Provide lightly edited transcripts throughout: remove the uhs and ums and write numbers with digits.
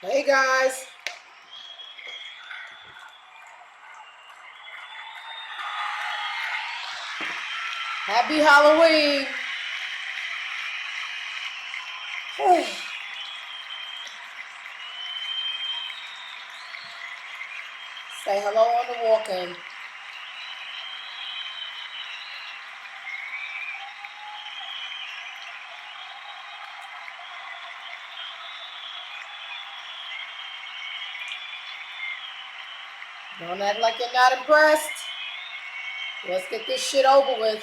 Hey guys, happy Halloween. Say hello on the walk-in. Don't act like you're not impressed. Let's get this shit over with.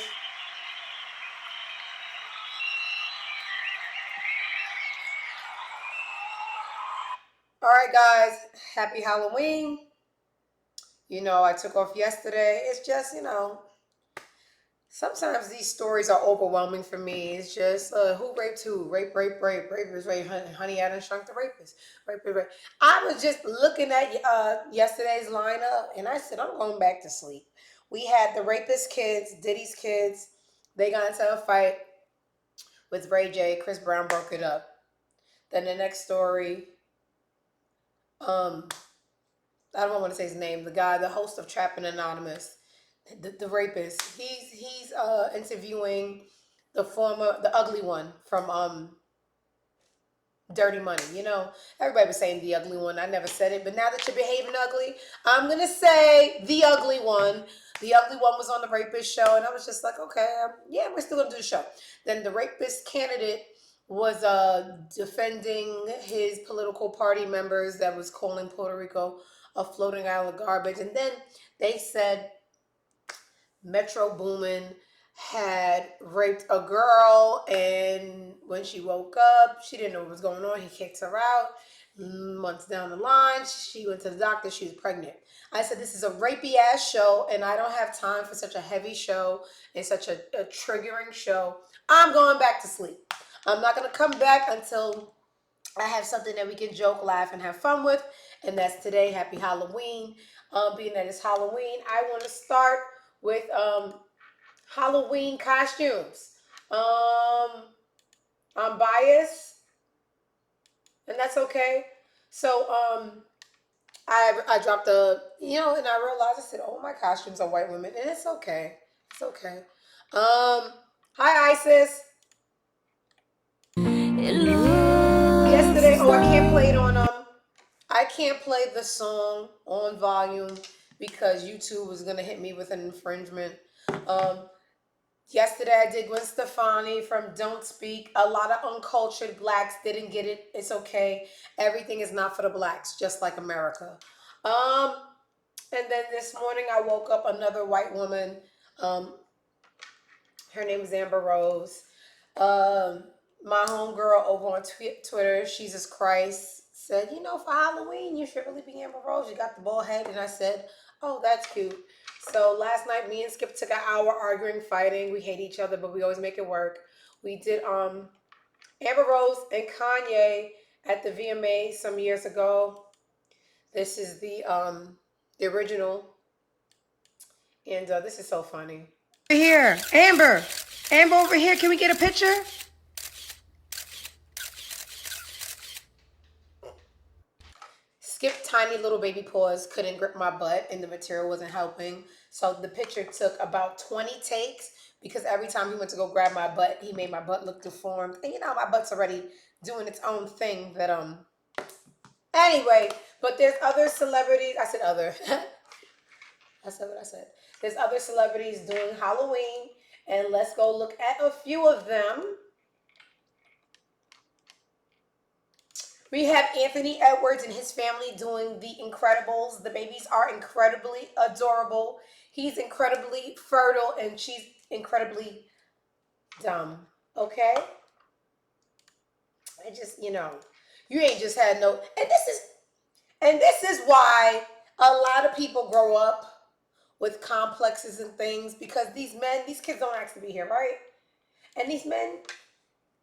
All right, guys, happy Halloween. I took off yesterday. It's just, sometimes these stories are overwhelming for me. It's just who raped who? Rape, rape, rape, rapist, rape. Honey, I done shrunk the rapist. Rape, rape, rape. I was just looking at yesterday's lineup, and I said I'm going back to sleep. We had the rapist kids, Diddy's kids. They got into a fight with Ray J. Chris Brown broke it up. Then the next story, um, I don't want to say his name. The guy, the host of Trapping Anonymous, the rapist. He's interviewing the ugly one from Dirty Money. Everybody was saying the ugly one. I never said it, but now that you're behaving ugly, I'm gonna say the ugly one. The ugly one was on the rapist show, and I was just like, okay, yeah, we're still gonna do the show. Then the rapist candidate was defending his political party members that was calling Puerto Rico a floating island of garbage, and then they said Metro Boomin had raped a girl, and when she woke up, she didn't know what was going on. He kicked her out. Months down the line, she went to the doctor. She was pregnant. I said, "This is a rapey ass show, and I don't have time for such a heavy show and such a triggering show. I'm going back to sleep. I'm not going to come back until I have something that we can joke, laugh, and have fun with, and that's today. Happy Halloween. Being that it's Halloween, I want to start with Halloween costumes. Um, I'm biased, and that's okay. So I dropped and I realized I said, oh, my costumes are white women, and it's okay. It's okay. Hi Isis. Yesterday, oh, I can't play the song on volume because YouTube was gonna hit me with an infringement. Um, Yesterday I did Gwen Stefani from Don't Speak. A lot of uncultured blacks didn't get it. It's okay. Everything is not for the blacks, just like America. Um, and then this morning I woke up another white woman. Um, Her name is Amber Rose. Um, my homegirl over on Twitter, Jesus Christ, said, for Halloween, you should really be Amber Rose. You got the bald head. And I said, oh, that's cute. So last night, me and Skip took an hour arguing, fighting. We hate each other, but we always make it work. We did Amber Rose and Kanye at the VMA some years ago. This is the original, and this is so funny. Here, Amber over here. Can we get a picture? Skip tiny little baby paws couldn't grip my butt and the material wasn't helping. So the picture took about 20 takes because every time he went to go grab my butt, he made my butt look deformed. And my butt's already doing its own thing that anyway, but there's other celebrities. I said other. I said what I said. There's other celebrities doing Halloween, and let's go look at a few of them. We have Anthony Edwards and his family doing The Incredibles. The babies are incredibly adorable. He's incredibly fertile and she's incredibly dumb. Okay? I just, you ain't just had no and this is why a lot of people grow up with complexes and things because these kids don't ask to be here, right? And these men,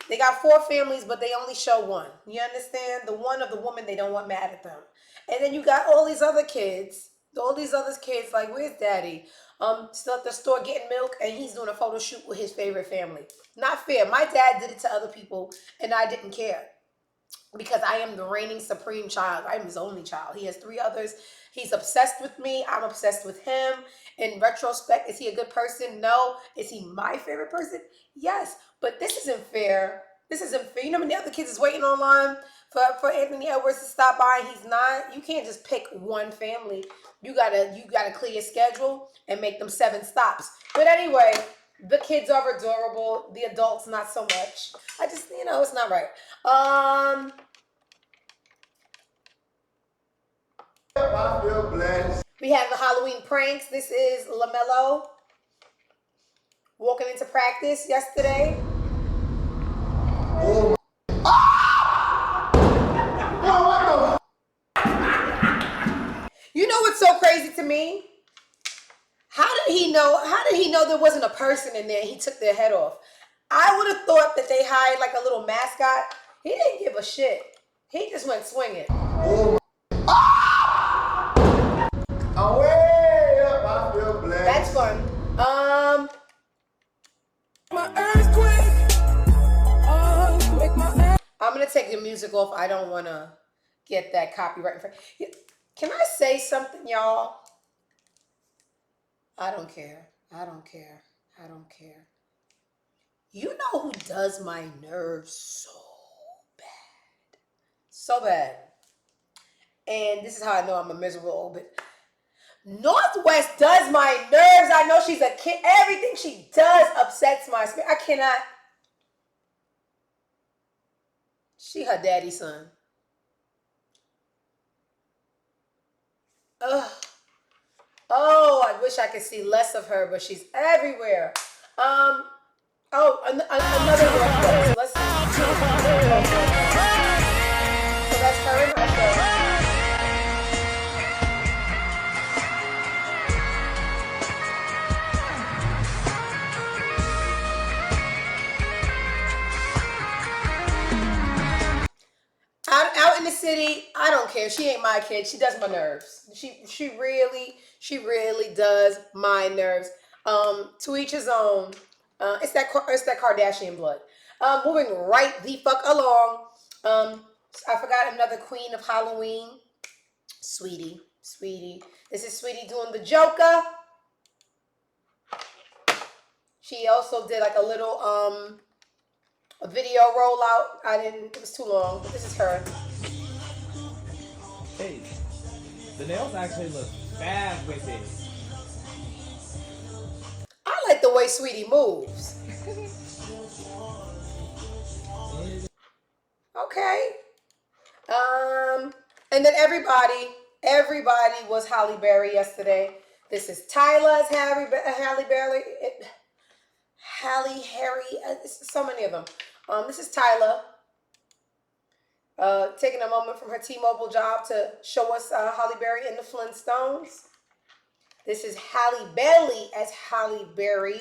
they got four families, but they only show one. You understand? The one of the woman they don't want mad at them. And then you got all these other kids, like, where's daddy? Still at the store getting milk, and he's doing a photo shoot with his favorite family. Not fair. My dad did it to other people, and I didn't care. because I am the reigning supreme child. I am his only child. He has three others. He's obsessed with me. I'm obsessed with him. In retrospect, is he a good person? No. Is he my favorite person? Yes. But this isn't fair. This isn't fair. You know how many other kids is waiting online for Anthony Edwards to stop by and he's not? You can't just pick one family. You gotta clear your schedule and make them 7 stops. But anyway, the kids are adorable. The adults not so much. I just, it's not right. I feel blessed. We have the Halloween pranks. This is LaMelo walking into practice yesterday. Oh. You know what's so crazy to me? How did he know there wasn't a person in there and he took their head off? I would have thought that they hired like a little mascot. He didn't give a shit. He just went swinging. Oh. Way up, I feel blessed. That's fun. I'm gonna take the music off. I don't want to get that copyright. Can I say something, y'all? I don't care. I don't care. I don't care. You know who does my nerves so bad? So bad. And this is how I know I'm a miserable old bitch. Northwest does my nerves. I know she's a kid. Everything she does upsets my spirit. I cannot. She her daddy's son. Ugh. Oh, I wish I could see less of her, but she's everywhere. Another Northwest. Let's see. So that's her and Usher. Out in the city, I don't care. She ain't my kid. She does my nerves. She really does my nerves. To each his own. It's that Kardashian blood. Moving right the fuck along. I forgot another queen of Halloween. Sweetie. This is Sweetie doing the Joker. She also did like a little a video rollout. It was too long, but this is her. Hey, the nails actually look bad with it. I like the way Sweetie moves. Okay. And then everybody was Halle Berry yesterday. This is Tyla's Halle Berry. So many of them. This is Tyla. Taking a moment from her T-Mobile job to show us Halle Berry in the Flintstones. This is Halle Bailey as Halle Berry.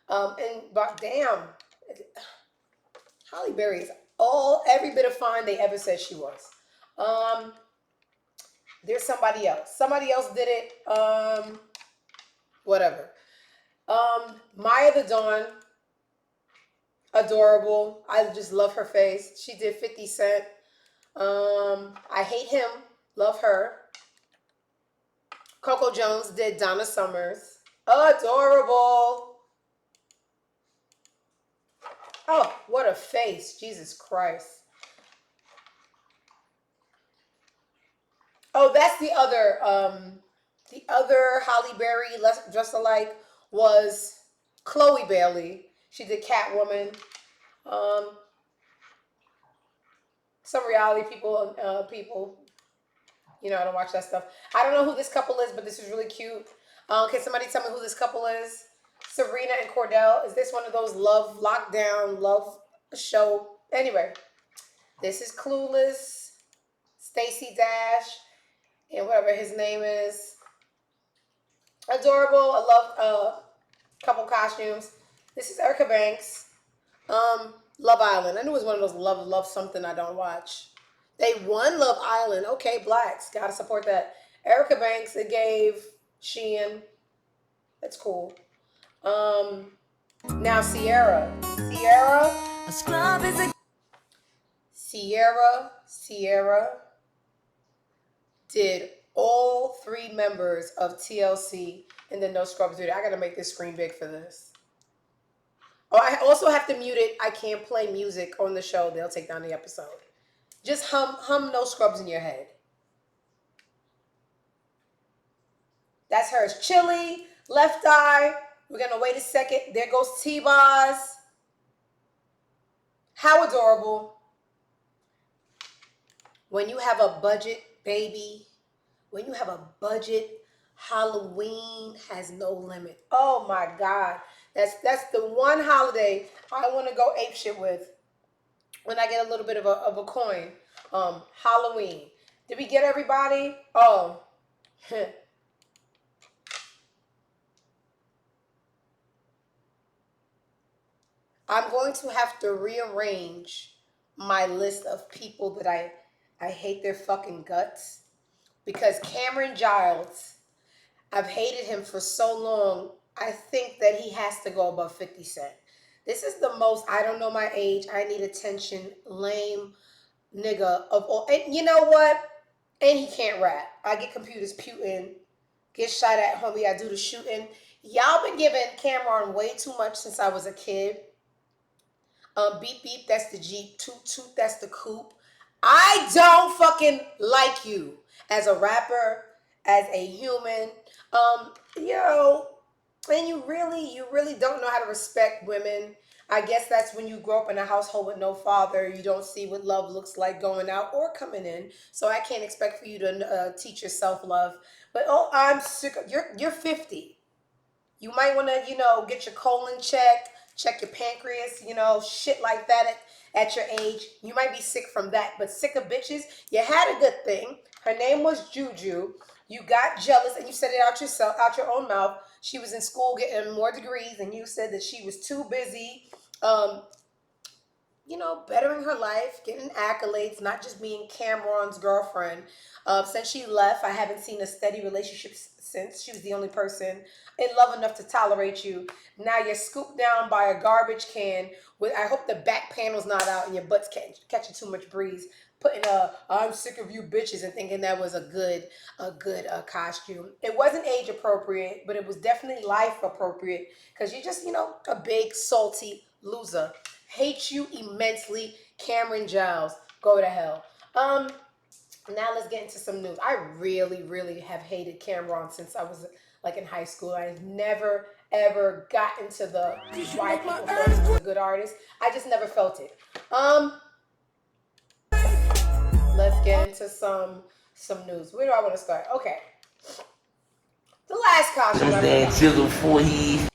Damn, Halle Berry is every bit of fine they ever said she was. There's somebody else. Somebody else did it. Whatever. Maya the Dawn. Adorable. I just love her face. She did 50 Cent. I Hate Him. Love her. Coco Jones did Donna Summers. Adorable. Oh, what a face. Jesus Christ. Oh, that's the other Halle Berry dressed alike was Chloe Bailey. She did Catwoman. Some reality people, I don't watch that stuff. I don't know who this couple is, but this is really cute. Can somebody tell me who this couple is? Serena and Cordell. Is this one of those love show? Anyway, this is Clueless, Stacey Dash, and whatever his name is. Adorable. I love couple costumes. This is Erica Banks. Love Island. I knew it was one of those love something I don't watch. They won Love Island. Okay, blacks. Gotta support that. Erica Banks, it gave Sheehan. That's cool. Now Sierra. Sierra did all three members of TLC in the No Scrubs video. I gotta make this screen big for this. Oh, I also have to mute it. I can't play music on the show. They'll take down the episode. Just hum No Scrubs in your head. That's hers. Chili, Left Eye. We're gonna wait a second. There goes T-Boz. How adorable. When you have a budget, baby, when you have a budget, Halloween has no limit. Oh my God. That's the one holiday I want to go apeshit with when I get a little bit of a coin. Halloween. Did we get everybody? Oh. I'm going to have to rearrange my list of people that I hate their fucking guts because Cameron Giles, I've hated him for so long. I think that he has to go above 50 Cent. This is the most I don't know my age, I need attention, lame nigga of all. And you know what? And he can't rap. I get computers putin', get shot at, homie. I do the shooting. Y'all been giving Cameron way too much since I was a kid. Beep beep, that's the Jeep. Toot toot, that's the coupe. I don't fucking like you as a rapper, as a human. You know, and you really don't know how to respect women. I guess that's when you grow up in a household with no father. You don't see what love looks like going out or coming in. So I can't expect for you to teach yourself love. But oh, I'm sick. You're 50. You might want to, get your colon checked, check your pancreas, shit like that at your age. You might be sick from that, but sick of bitches. You had a good thing. Her name was Juju. You got jealous and you said it out your own mouth. She was in school getting more degrees, and you said that she was too busy um, bettering her life, getting accolades, not just being Cameron's girlfriend. Since she left, I haven't seen a steady relationship since. She was the only person in love enough to tolerate you. Now you're scooped down by a garbage can with, I hope the back panel's not out and your butt's catching too much breeze. Putting I'm sick of you bitches and thinking that was a good costume. It wasn't age appropriate, but it was definitely life appropriate because you're just, a big salty loser. Hate you immensely, Cameron Giles. Go to hell. Now let's get into some news. I really, really have hated Cameron since I was like in high school. I never ever got into the why people thought he was a good artist. I just never felt it. Let's get into some news. Where do I want to start? Okay. The last costume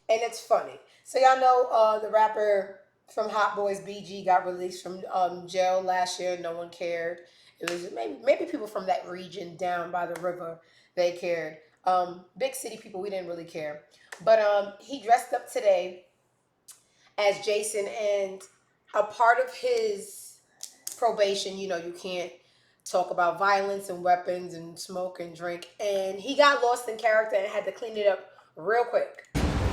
and it's funny. So y'all know the rapper from Hot Boys BG got released from jail last year. No one cared. It was maybe people from that region down by the river, they cared. Big city people, we didn't really care. But he dressed up today as Jason, and a part of his probation, you can't talk about violence and weapons and smoke and drink. And he got lost in character and had to clean it up real quick.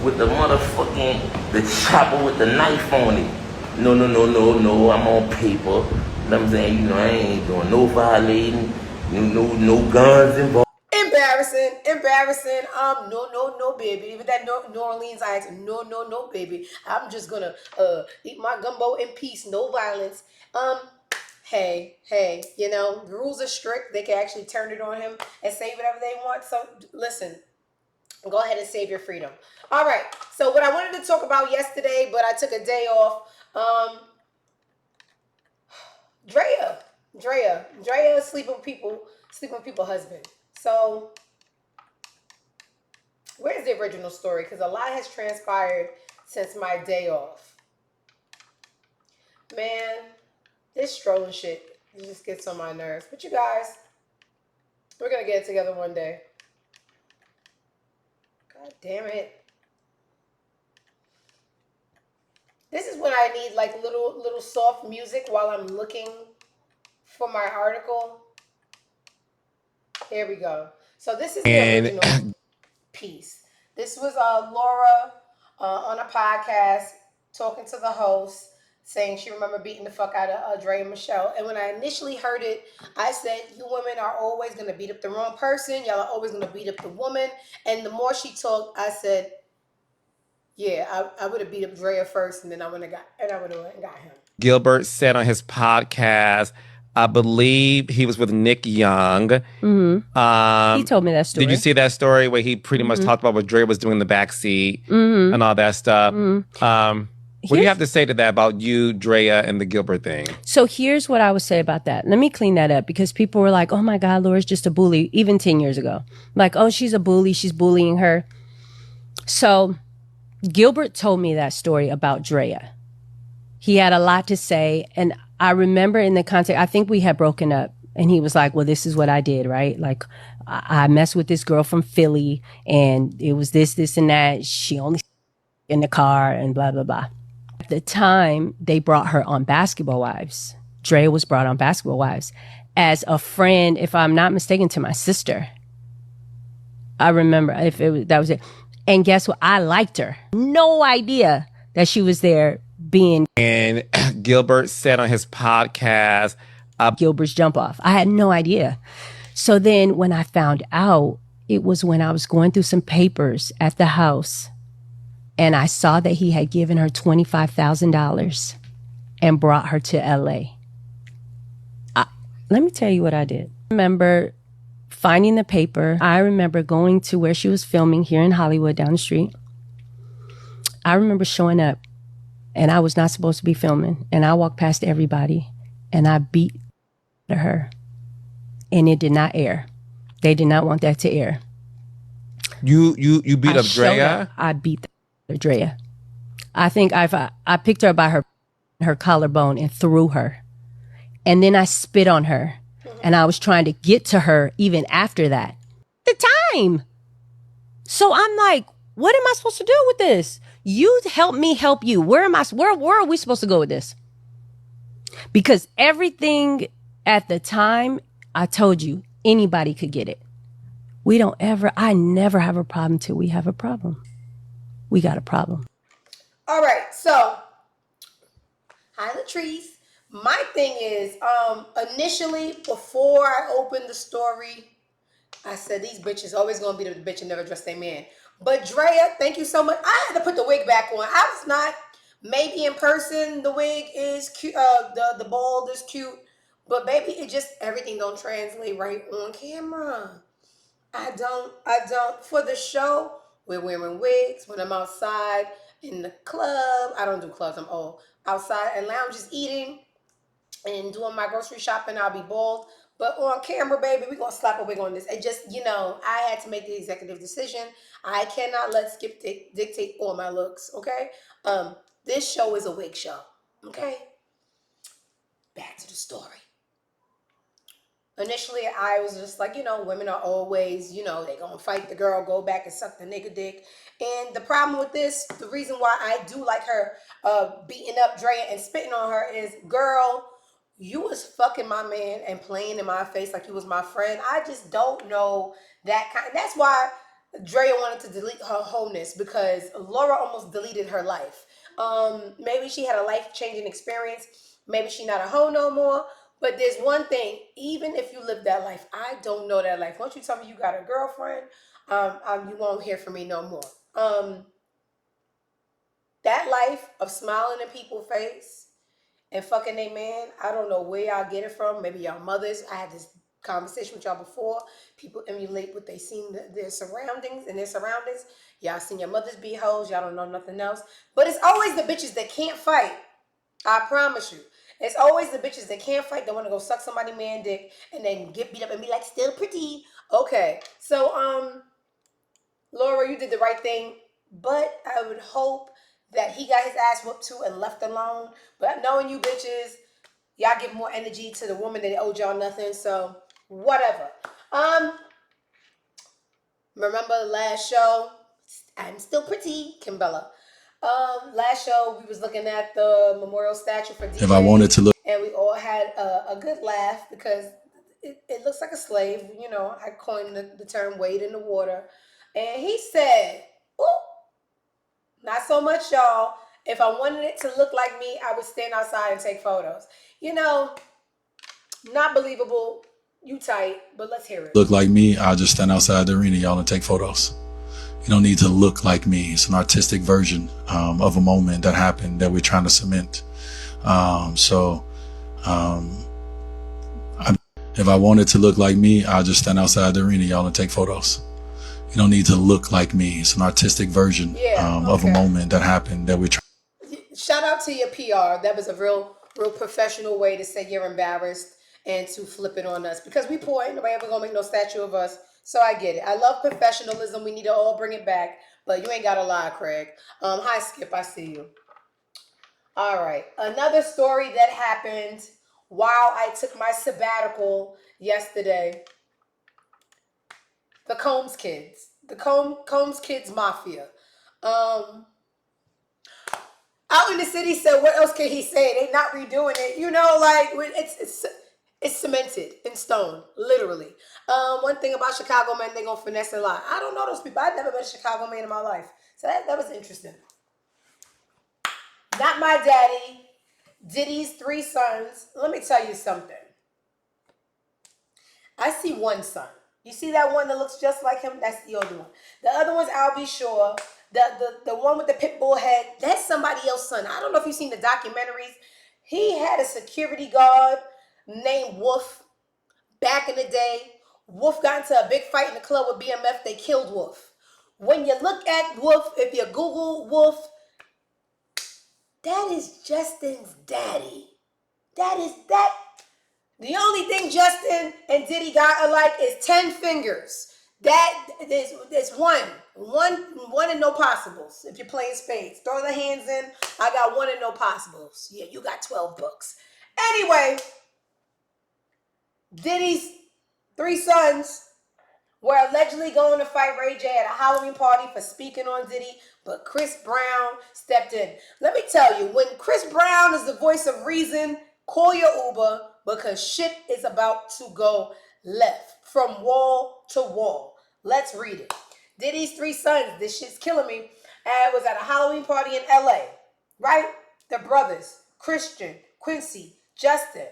With the motherfucking, the chopper with the knife on it. No, no, no, no, no, I'm on paper. You know what I'm saying? I ain't doing no violating, no guns involved. Embarrassing. No, baby. With that New Orleans accent, no, baby. I'm just gonna eat my gumbo in peace, no violence. Hey, the rules are strict. They can actually turn it on him and say whatever they want. So listen, go ahead and save your freedom. All right. So what I wanted to talk about yesterday, but I took a day off. Draya, sleeping with people husband. So where's the original story? Because a lot has transpired since my day off. Man, this strolling shit just gets on my nerves. But you guys, we're gonna get it together one day. God damn it. This is when I need like little soft music while I'm looking for my article. Here we go. So this is the original piece. This was Laura on a podcast talking to the host. saying she remember beating the fuck out of Dre and Michelle. And when I initially heard it, I said, "You women are always gonna beat up the wrong person. Y'all are always gonna beat up the woman." And the more she talked, I said, "Yeah, I would have beat up Drea first, and then I would have got him." Gilbert said on his podcast, I believe he was with Nick Young. He told me that story. Did you see that story where he pretty much talked about what Dre was doing in the backseat and all that stuff? What do you have to say to that about you, Draya, and the Gilbert thing? So here's what I would say about that. Let me clean that up, because people were like, oh my God, Laura's just a bully, even 10 years ago. Like, oh, she's a bully, she's bullying her. So Gilbert told me that story about Draya. He had a lot to say. And I remember in the context, I think we had broken up. And he was like, well, this is what I did, right? Like, I messed with this girl from Philly, and it was this, and that. She only in the car and blah, blah, blah. At the time, they brought her on Basketball Wives. Dre was brought on Basketball Wives as a friend, if I'm not mistaken, to my sister. I remember that was it. And guess what? I liked her. No idea that she was there being. And Gilbert said on his podcast, Gilbert's jump off. I had no idea. So then when I found out, it was when I was going through some papers at the house, and I saw that he had given her $25,000 and brought her to LA. Let me tell you what I did. I remember finding the paper. I remember going to where she was filming here in Hollywood down the street. I remember showing up, and I was not supposed to be filming. And I walked past everybody, and I beat her. And it did not air. They did not want that to air. You beat up Draya? I beat Draya. I think I picked her by her collarbone and threw her. And then I spit on her. And I was trying to get to her even after that. The time. So I'm like, what am I supposed to do with this? You help me help you. Where are we supposed to go with this? Because everything at the time, I told you, anybody could get it. I never have a problem till we have a problem. We got a problem. All right, so hi Latrice. My thing is, initially before I opened the story, I said these bitches always gonna be the bitch and never dress their man. But Draya, thank you so much. I had to put the wig back on. I was not. Maybe in person the wig is cute. The bald is cute, but baby, it just everything don't translate right on camera. I don't. For the show, we're wearing wigs. When I'm outside in the club, I don't do clubs. I'm old. Outside and lounges eating and doing my grocery shopping, I'll be bald. But on camera, baby, we're gonna slap a wig on this. It just, I had to make the executive decision. I cannot let Skip dictate all my looks, okay? This show is a wig show, okay? Back to the story. Initially, I was just like, women are always, they gonna fight the girl, go back and suck the nigga dick. And the problem with this, the reason why I do like her beating up Draya and spitting on her is, girl, you was fucking my man and playing in my face like you was my friend. I just don't know that kind. That's why Draya wanted to delete her wholeness, because Laura almost deleted her life. Maybe she had a life-changing experience. Maybe she not a hoe no more. But there's one thing, even if you live that life, I don't know that life. Once you tell me you got a girlfriend, you won't hear from me no more. That life of smiling in people's face and fucking a man, I don't know where y'all get it from. Maybe y'all mothers. I had this conversation with y'all before. People emulate what they seen their surroundings and their surroundings. Y'all seen your mothers be hoes. Y'all don't know nothing else. But it's always the bitches that can't fight. I promise you. It's always the bitches that can't fight, that want to go suck somebody man dick and then get beat up and be like, still pretty. Okay. So, Laura, you did the right thing. But I would hope that he got his ass whooped too and left alone. But knowing you bitches, y'all give more energy to the woman that owed y'all nothing. So, whatever. Remember the last show? I'm still pretty, Kimbella. Last show we was looking at the memorial statue for DJ. If I wanted to look, and we all had a good laugh because it looks like a slave. I coined the term "wade in the water," and he said, "Ooh, not so much, y'all." If I wanted it to look like me, I would stand outside and take photos. You know, not believable. You tight, but let's hear it. Look like me, I'll just stand outside the arena, y'all, and take photos. You don't need to look like me. It's an artistic version of a moment that happened that we're trying to cement. If I wanted to look like me, I'll just stand outside the arena, y'all, and take photos. You don't need to look like me. It's an artistic version of a moment that happened that we're trying. Shout out to your PR. That was a real professional way to say you're embarrassed and to flip it on us because we poor. Ain't nobody ever gonna make no statue of us. So I get it. I love professionalism. We need to all bring it back. But you ain't gotta lie, Craig. Hi Skip, I see you. All right. Another story that happened while I took my sabbatical yesterday. The Combs kids. The Combs kids mafia. Out in the city said, what else can he say? They not redoing it. You know, like it's cemented in stone, literally. One thing about Chicago men, they gonna finesse and lie. I don't know those people. I've never met a Chicago man in my life. So that was interesting. Not my daddy. Diddy's 3 sons. Let me tell you something. I see one son. You see that one that looks just like him? That's the other one. The other one's I'll be sure. The one with the pit bull head, that's somebody else's son. I don't know if you've seen the documentaries. He had a security guard named Wolf back in the day. Wolf got into a big fight in the club with BMF. They killed Wolf. When you look at Wolf, if you Google Wolf, that is Justin's daddy. That. The only thing Justin and Diddy got alike is 10 fingers. That is one and no possibles. If you're playing spades, throw the hands in. I got 1 and no possibles. Yeah, you got 12 books. Anyway, Diddy's 3 sons were allegedly going to fight Ray J at a Halloween party for speaking on Diddy, but Chris Brown stepped in. Let me tell you, when Chris Brown is the voice of reason, call your Uber because shit is about to go left from wall to wall. Let's read it. Diddy's 3 sons, this shit's killing me, was at a Halloween party in LA, right? The brothers, Christian, Quincy, Justin,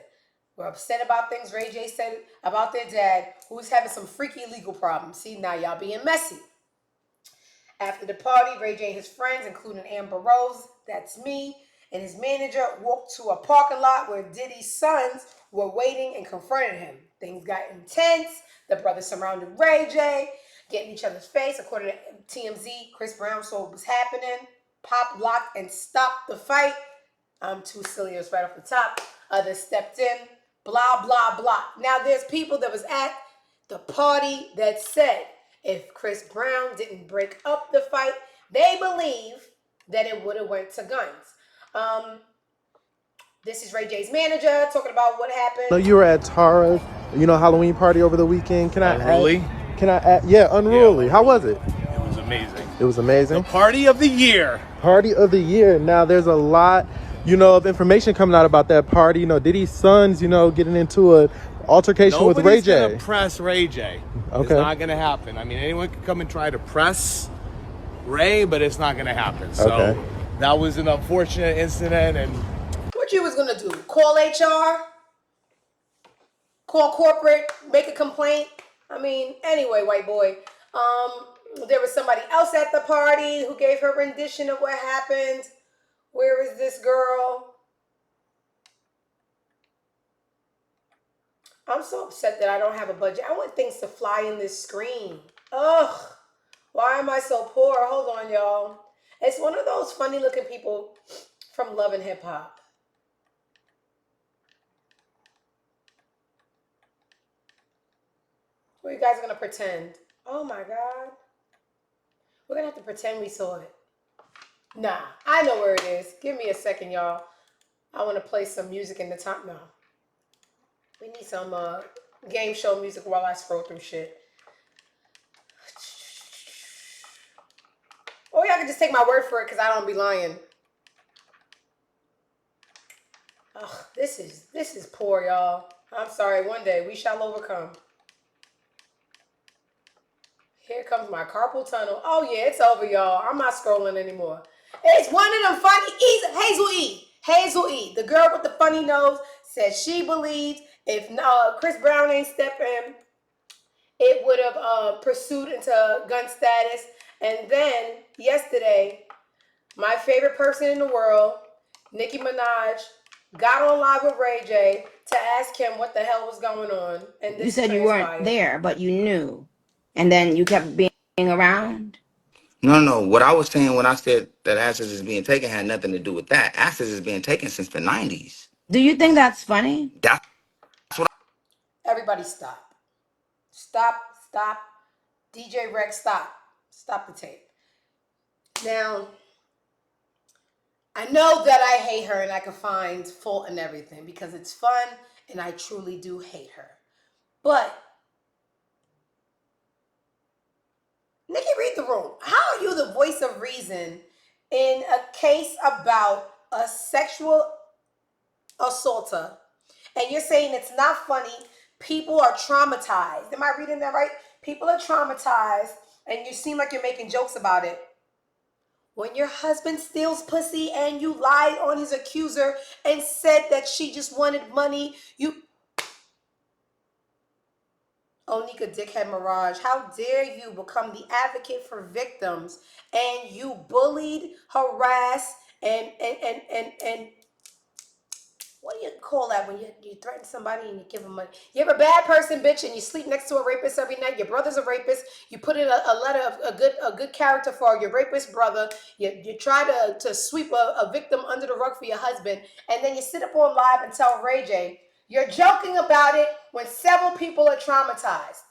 were upset about things Ray J said about their dad, who was having some freaky legal problems. See, now y'all being messy. After the party, Ray J and his friends, including Amber Rose, that's me, and his manager walked to a parking lot where Diddy's sons were waiting and confronted him. Things got intense. The brothers surrounded Ray J, getting each other's face. According to TMZ, Chris Brown saw what was happening, popped, locked, and stopped the fight. I'm too silly, it was right off the top. Others stepped in, blah, blah, blah. Now, there's people that was at the party that said if Chris Brown didn't break up the fight, they believe that it would have went to guns. This is Ray J's manager talking about what happened. No, you were at Tara's, Halloween party over the weekend. Can I Unruly? add? Yeah, Unruly. Yeah. How was it? It was amazing. It was amazing. The party of the year. Party of the year. Now, there's a lot, of information coming out about that party. Diddy's sons, getting into an altercation with Ray J. Nobody's going to press Ray J. Okay. It's not going to happen. I mean, anyone can come and try to press Ray, but it's not going to happen. So that was an unfortunate incident. And what you was going to do? Call HR? Call corporate? Make a complaint? I mean, anyway, white boy. There was somebody else at the party who gave her rendition of what happened. Where is this girl? I'm so upset that I don't have a budget. I want things to fly in this screen. Ugh. Why am I so poor? Hold on, y'all. It's one of those funny looking people from Love and Hip Hop. What you guys are going to pretend? Oh my God. We're going to have to pretend we saw it. Nah, I know where it is. Give me a second, y'all. I want to play some music in the top now. We need some game show music while I scroll through shit. Or y'all can just take my word for it because I don't be lying. Ugh, this is poor, y'all. I'm sorry. One day we shall overcome. Here comes my carpal tunnel. Oh yeah, it's over, y'all. I'm not scrolling anymore. It's one of them funny. Hazel E. Hazel E. The girl with the funny nose said she believed if Chris Brown ain't step in, it would have pursued into gun status. And then yesterday, my favorite person in the world, Nicki Minaj, got on live with Ray J to ask him what the hell was going on. And this You said you weren't there, but you knew. And then you kept being around. No. What I was saying when I said that assets is being taken had nothing to do with that. Assets is being taken since the 90s. Do you think that's funny? That's what Everybody stop. Stop. DJ Rex, stop. Stop the tape. Now, I know that I hate her and I can find fault in everything because it's fun and I truly do hate her. But, Nicki, read the room. How are you the voice of reason in a case about a sexual assaulter and you're saying it's not funny? People are traumatized. Am I reading that right? People are traumatized and you seem like you're making jokes about it. When your husband steals pussy and you lied on his accuser and said that she just wanted money, Onika Dickhead Mirage, how dare you become the advocate for victims and you bullied, harassed, and what do you call that when you threaten somebody and you give them money? You're a bad person, bitch, and you sleep next to a rapist every night. Your brother's a rapist. You put in a letter of a good character for your rapist brother. You try to sweep a victim under the rug for your husband, and then you sit up on live and tell Ray J you're joking about it when several people are traumatized.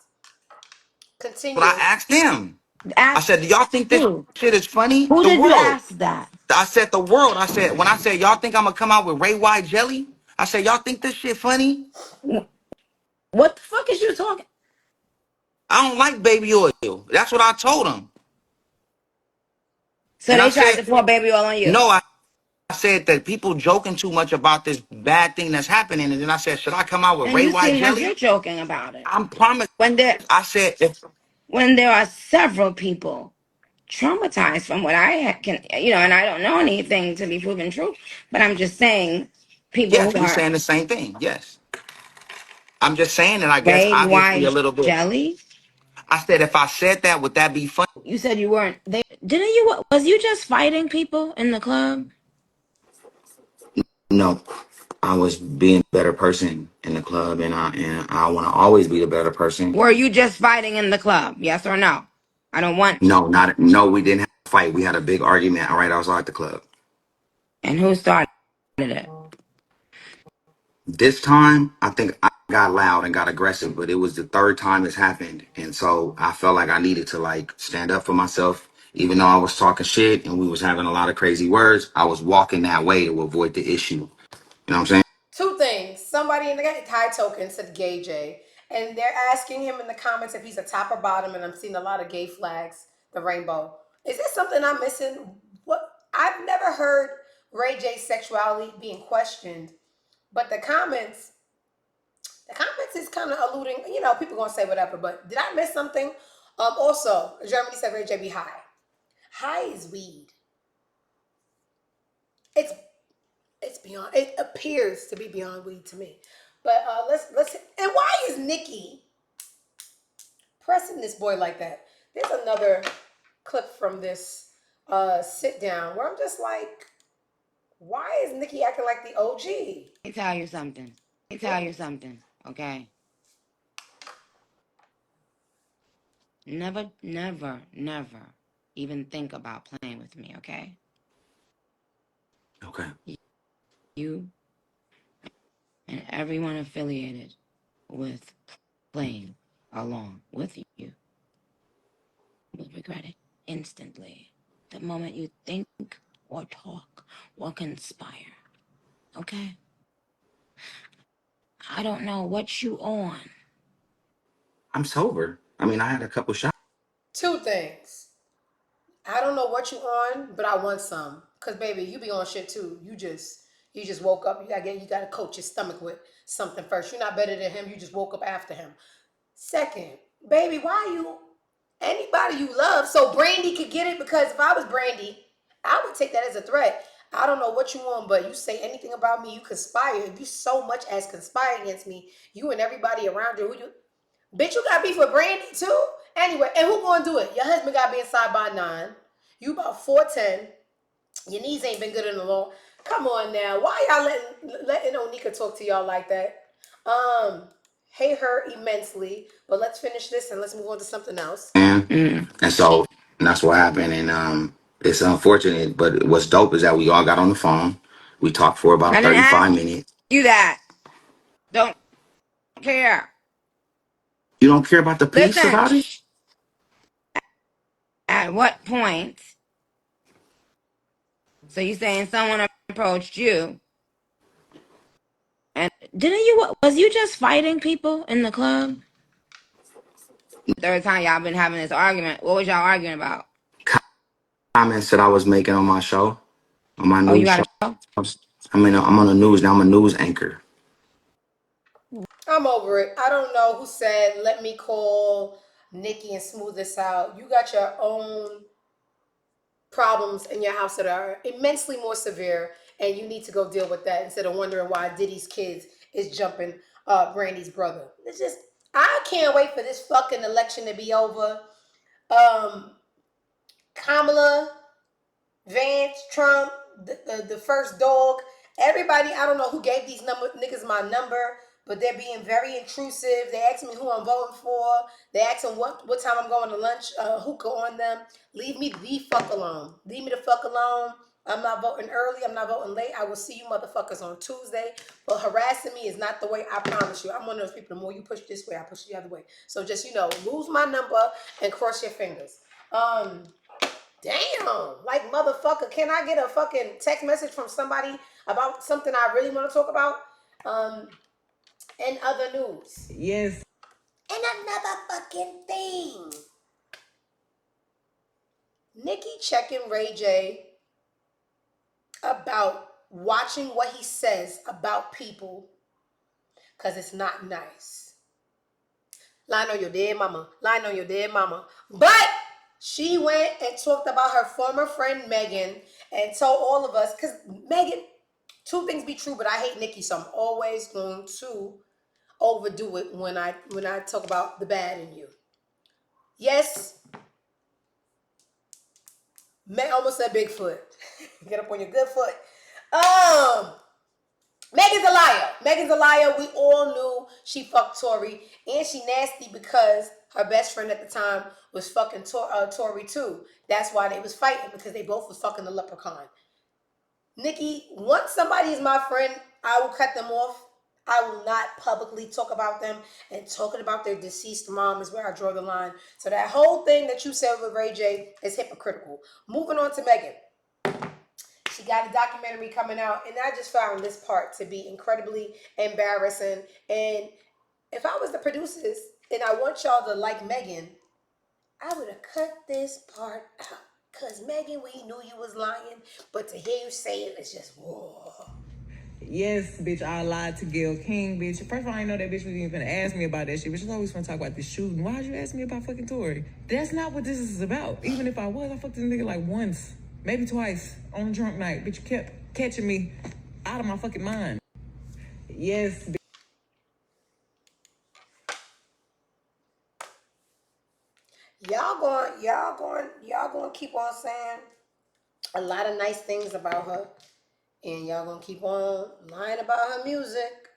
Continue. I asked him. I said, do y'all think this shit is funny? Who The did you world. ask that? I said the world. When I said y'all think I'm gonna come out with Ray White jelly, I said y'all think this shit funny? What the fuck is you talking? I don't like baby oil. That's what I told him. So And I they tried said, to pour baby oil on you. no, I said that people joking too much about this bad thing that's happening. And then I said, should I come out with And Ray you White seem like jelly? you're joking about it. I'm promised. When there I said, when there are several people traumatized from what can, and I don't know anything to be proven true, but I'm just saying people yes, who we are saying the same thing. Yes. I'm just saying that I guess Ray obviously a White little bit. jelly. I said, if I said that, would that be funny? You said you weren't there. Didn't you? Was you just fighting people in the club? No. I was being a better person in the club and I want to always be the better person. Were you just fighting in the club? Yes or no? I don't want. No, we didn't have a fight. We had a big argument right outside the club. And who started it? This time, I think I got loud and got aggressive, but it was the third time it's happened. And so I felt like I needed to like stand up for myself. Even though I was talking shit and we was having a lot of crazy words, I was walking that way to avoid the issue. You know what I'm saying? Two things. Somebody in the high token said Gay J, and they're asking him in the comments if he's a top or bottom, and I'm seeing a lot of gay flags, the rainbow. Is this something I'm missing? What I've never heard Ray J's sexuality being questioned, but the comments is kind of alluding. People gonna say whatever, but did I miss something? Also, Germany said Ray J be high. High is weed. It's It's beyond. It appears to be beyond weed to me. But let's. And why is Nicki pressing this boy like that? There's another clip from this sit down where I'm just like, why is Nicki acting like the OG? Let me tell you something. Okay? Never, never, never even think about playing with me, okay? Okay. You and everyone affiliated with playing along with you will regret it instantly. The moment you think or talk or conspire, okay? I don't know what you on. I'm sober. I mean, I had a couple shots. Two things. I don't know what you on, but I want some. Cause baby, you be on shit too. You just woke up. You gotta coat your stomach with something first. You're not better than him. You just woke up after him. Second, baby, why you anybody you love so Brandy could get it? Because if I was Brandy I would take that as a threat. I don't know what you want, but you say anything about me, you conspire. If you so much as conspire against me, you and everybody around you, who you, bitch, you got beef with Brandy too? Anyway, and who gonna do it? Your husband got to be inside by 9. You about 4'10". Your knees ain't been good in a long. Come on now. Why y'all letting Onika talk to y'all like that? Hate her immensely. But let's finish this and let's move on to something else. And so and that's what happened. And it's unfortunate, but what's dope is that we all got on the phone. We talked for I about didn't ask 35 minutes. you that. Don't care. You don't care about the piece Listen, about it? at what point? So you saying someone approached you, and didn't you? Was you just fighting people in the club? Third time y'all been having this argument. What was y'all arguing about? Comments that I was making on my show, on my Oh, you news got show. a show? I'm on the news now. I'm a news anchor. I'm over it. I don't know who said, let me call Nicki and smooth this out. You got your own problems in your house that are immensely more severe, and you need to go deal with that instead of wondering why Diddy's kids is jumping Brandy's brother. It's just, I can't wait for this fucking election to be over. Kamala, Vance, Trump, the first dog, everybody, I don't know who gave these niggas my number, but they're being very intrusive. They ask me who I'm voting for. They ask them what time I'm going to lunch, hookah on them. Leave me the fuck alone. Leave me the fuck alone. I'm not voting early. I'm not voting late. I will see you motherfuckers on Tuesday. But harassing me is not the way, I promise you. I'm one of those people, the more you push this way, I push the other way. So just, lose my number and cross your fingers. Damn, like motherfucker, can I get a fucking text message from somebody about something I really want to talk about? In other news. Yes. And another fucking thing. Nicki checking Ray J about watching what he says about people because it's not nice. Lying on your dead mama. Lying on your dead mama. But she went and talked about her former friend Megan and told all of us, because Megan, two things be true, but I hate Nicki, so I'm always going to overdo it when I talk about the bad in you. Yes, almost said Bigfoot. Get up on your good foot. Megan's a liar. Megan's a liar. We all knew she fucked Tory, and she nasty because her best friend at the time was fucking Tory too. That's why they was fighting, because they both was fucking the leprechaun. Nicki, once somebody is my friend, I will cut them off. I will not publicly talk about them, and talking about their deceased mom is where I draw the line. So that whole thing that you said with Ray J is hypocritical. Moving on to Megan. She got a documentary coming out, and I just found this part to be incredibly embarrassing. And if I was the producers and I want y'all to like Megan, I would have cut this part out. Because Megan, we knew you was lying, but to hear you say it, it's just, whoa. Yes, bitch, I lied to Gail King, bitch. First of all, I didn't know that bitch was even gonna ask me about that shit. Bitch, I always want to talk about this shooting. Why'd you ask me about fucking Tory? That's not what this is about. Even if I was, I fucked this nigga like once, maybe twice on a drunk night. Bitch, you kept catching me out of my fucking mind. Yes, bitch. Y'all going to keep on saying a lot of nice things about her, and y'all going to keep on lying about her music.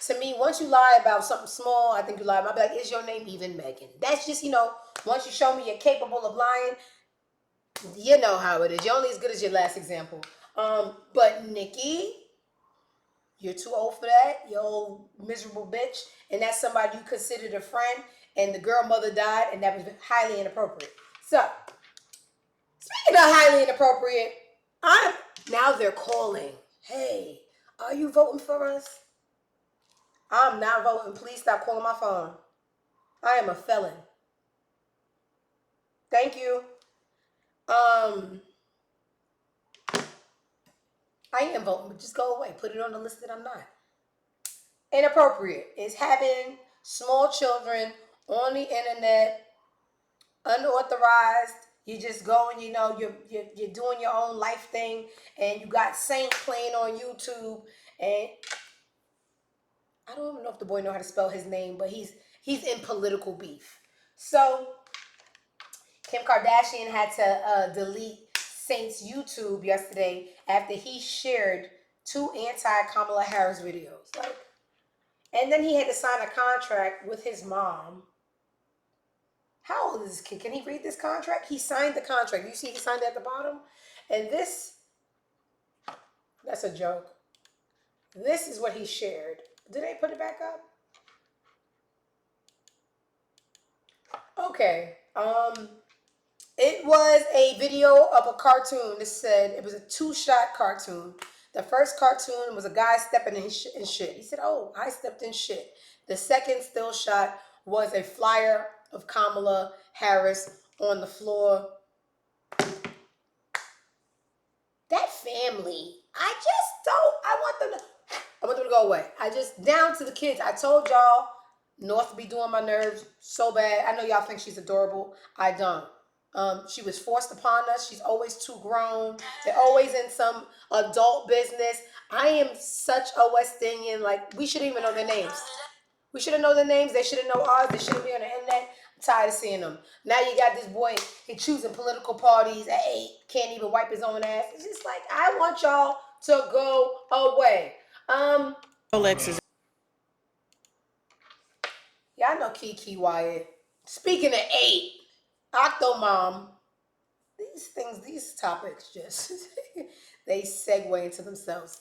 To me, once you lie about something small, I think you lie. I'll be like, is your name even Megan? That's just, once you show me you're capable of lying, you know how it is. You're only as good as your last example. But Nicki, you're too old for that. You old miserable bitch. And that's somebody you considered a friend, and the girl mother died, and that was highly inappropriate. So, speaking of highly inappropriate, now they're calling. Hey, are you voting for us? I'm not voting. Please stop calling my phone. I am a felon. Thank you. I am voting, but just go away. Put it on the list that I'm not. Inappropriate is having small children on the internet, unauthorized, You just go and you're doing your own life thing, and you got Saint playing on YouTube, and I don't even know if the boy know how to spell his name, but he's in political beef. So Kim Kardashian had to delete Saint's YouTube yesterday after he shared 2 anti-Kamala Harris videos. And then he had to sign a contract with his mom. How old is this kid? Can he read this contract? He signed the contract. You see he signed it at the bottom? And that's a joke. This is what he shared. Did they put it back up? Okay. It was a video of a cartoon. It said it was a 2-shot cartoon. The first cartoon was a guy stepping in shit. He said, "Oh, I stepped in shit." The second still shot was a flyer of Kamala Harris on the floor. That family, I want them to go away. Down to the kids. I told y'all, North be doing my nerves so bad. I know y'all think she's adorable. I don't. She was forced upon us. She's always too grown. They're always in some adult business. I am such a West Indian. Like, we shouldn't even know their names. We should have known their names. They should have known ours. They shouldn't be on the internet. I'm tired of seeing them. Now you got this boy, he choosing political parties at 8. Can't even wipe his own ass. It's just like, I want y'all to go away. Alexis. Y'all know Kiki Wyatt. Speaking of 8, Octomom. These topics just, they segue into themselves.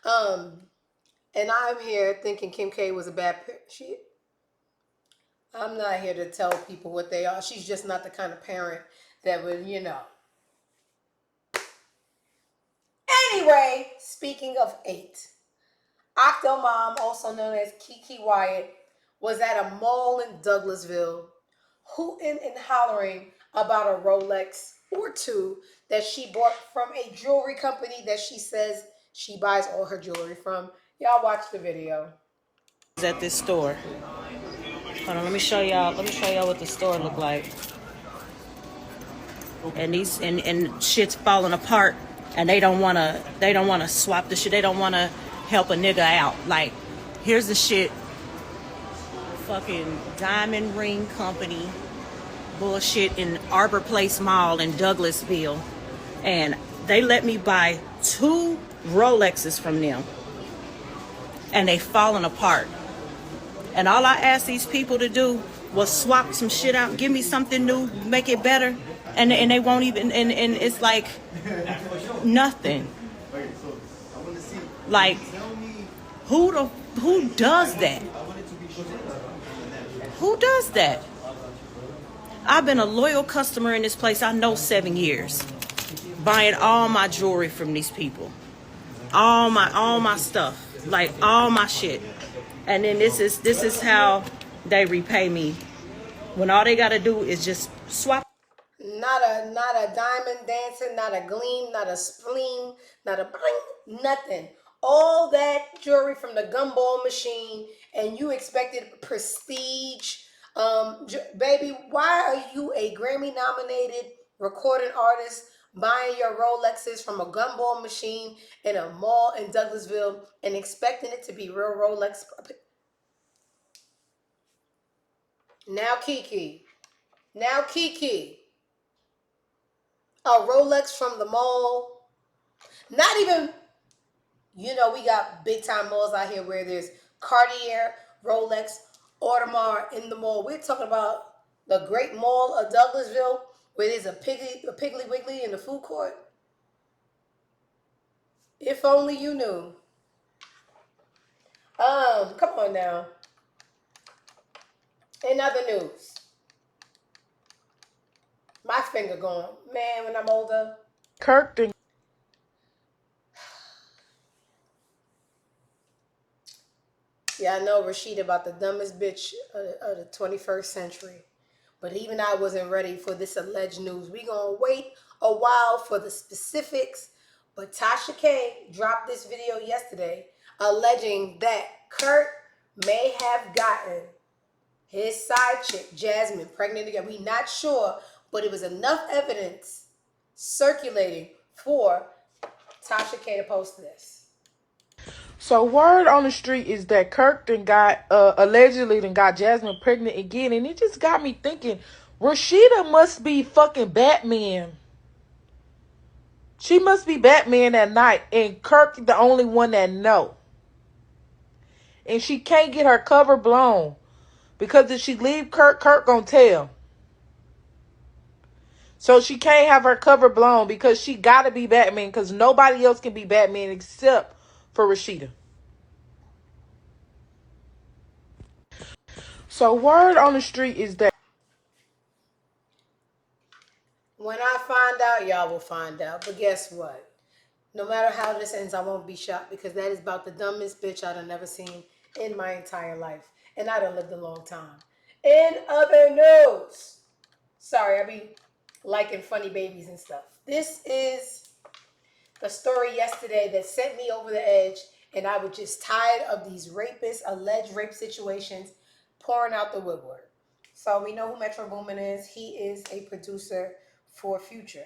And I'm here thinking Kim K was a bad I'm not here to tell people what they are. She's just not the kind of parent that would, Anyway, speaking of 8, Octomom, also known as Kiki Wyatt, was at a mall in Douglasville, hooting and hollering about a Rolex or 2 that she bought from a jewelry company that she says she buys all her jewelry from. Y'all watch the video. At this store. Hold on, let me show y'all what the store look like. And these and shit's falling apart, and they don't wanna swap the shit. They don't wanna help a nigga out. Like, here's the shit. Fucking Diamond Ring Company bullshit in Arbor Place Mall in Douglasville, and they let me buy 2 Rolexes from them, and they falling apart. And all I asked these people to do was swap some shit out, give me something new, make it better, and they won't even. And it's like nothing. Like, who does that? Who does that? I've been a loyal customer in this place, I know, 7 years, buying all my jewelry from these people, all my stuff, like all my shit. And then this is how they repay me, when all they gotta do is just swap. Not a diamond dancing, not a gleam, not a spleen, not a bling, nothing. All that jewelry from the gumball machine, and you expected prestige. Baby, why are you a Grammy-nominated recording artist buying your Rolexes from a gumball machine in a mall in Douglasville and expecting it to be real Rolex? Now Kiki, a Rolex from the mall. Not even, we got big time malls out here where there's Cartier, Rolex, Audemars in the mall. We're talking about the great mall of Douglasville, where there's a Piggly Wiggly in the food court. If only you knew. Come on now. In other news, my finger going, man, when I'm older. Kirk. Yeah, I know Rashida about the dumbest bitch of the 21st century. But even I wasn't ready for this alleged news. We gonna wait a while for the specifics. But Tasha K dropped this video yesterday alleging that Kurt may have gotten his side chick, Jasmine, pregnant again. We not sure, but it was enough evidence circulating for Tasha K to post this. So word on the street is that Kirk then got allegedly then got Jasmine pregnant again, and it just got me thinking, Rashida must be fucking Batman. She must be Batman at night, and Kirk the only one that know. And she can't get her cover blown because if she leave Kirk gonna tell. So she can't have her cover blown because she gotta be Batman because nobody else can be Batman except for Rashida. So word on the street is that when I find out, y'all will find out. But guess what? No matter how this ends, I won't be shocked because that is about the dumbest bitch I'd have never seen in my entire life. And I done lived a long time. In other news, sorry, I be liking funny babies and stuff. This is a story yesterday that sent me over the edge, and I was just tired of these rapists, alleged rape situations pouring out the woodwork. So we know who Metro Boomin is. He is a producer for Future.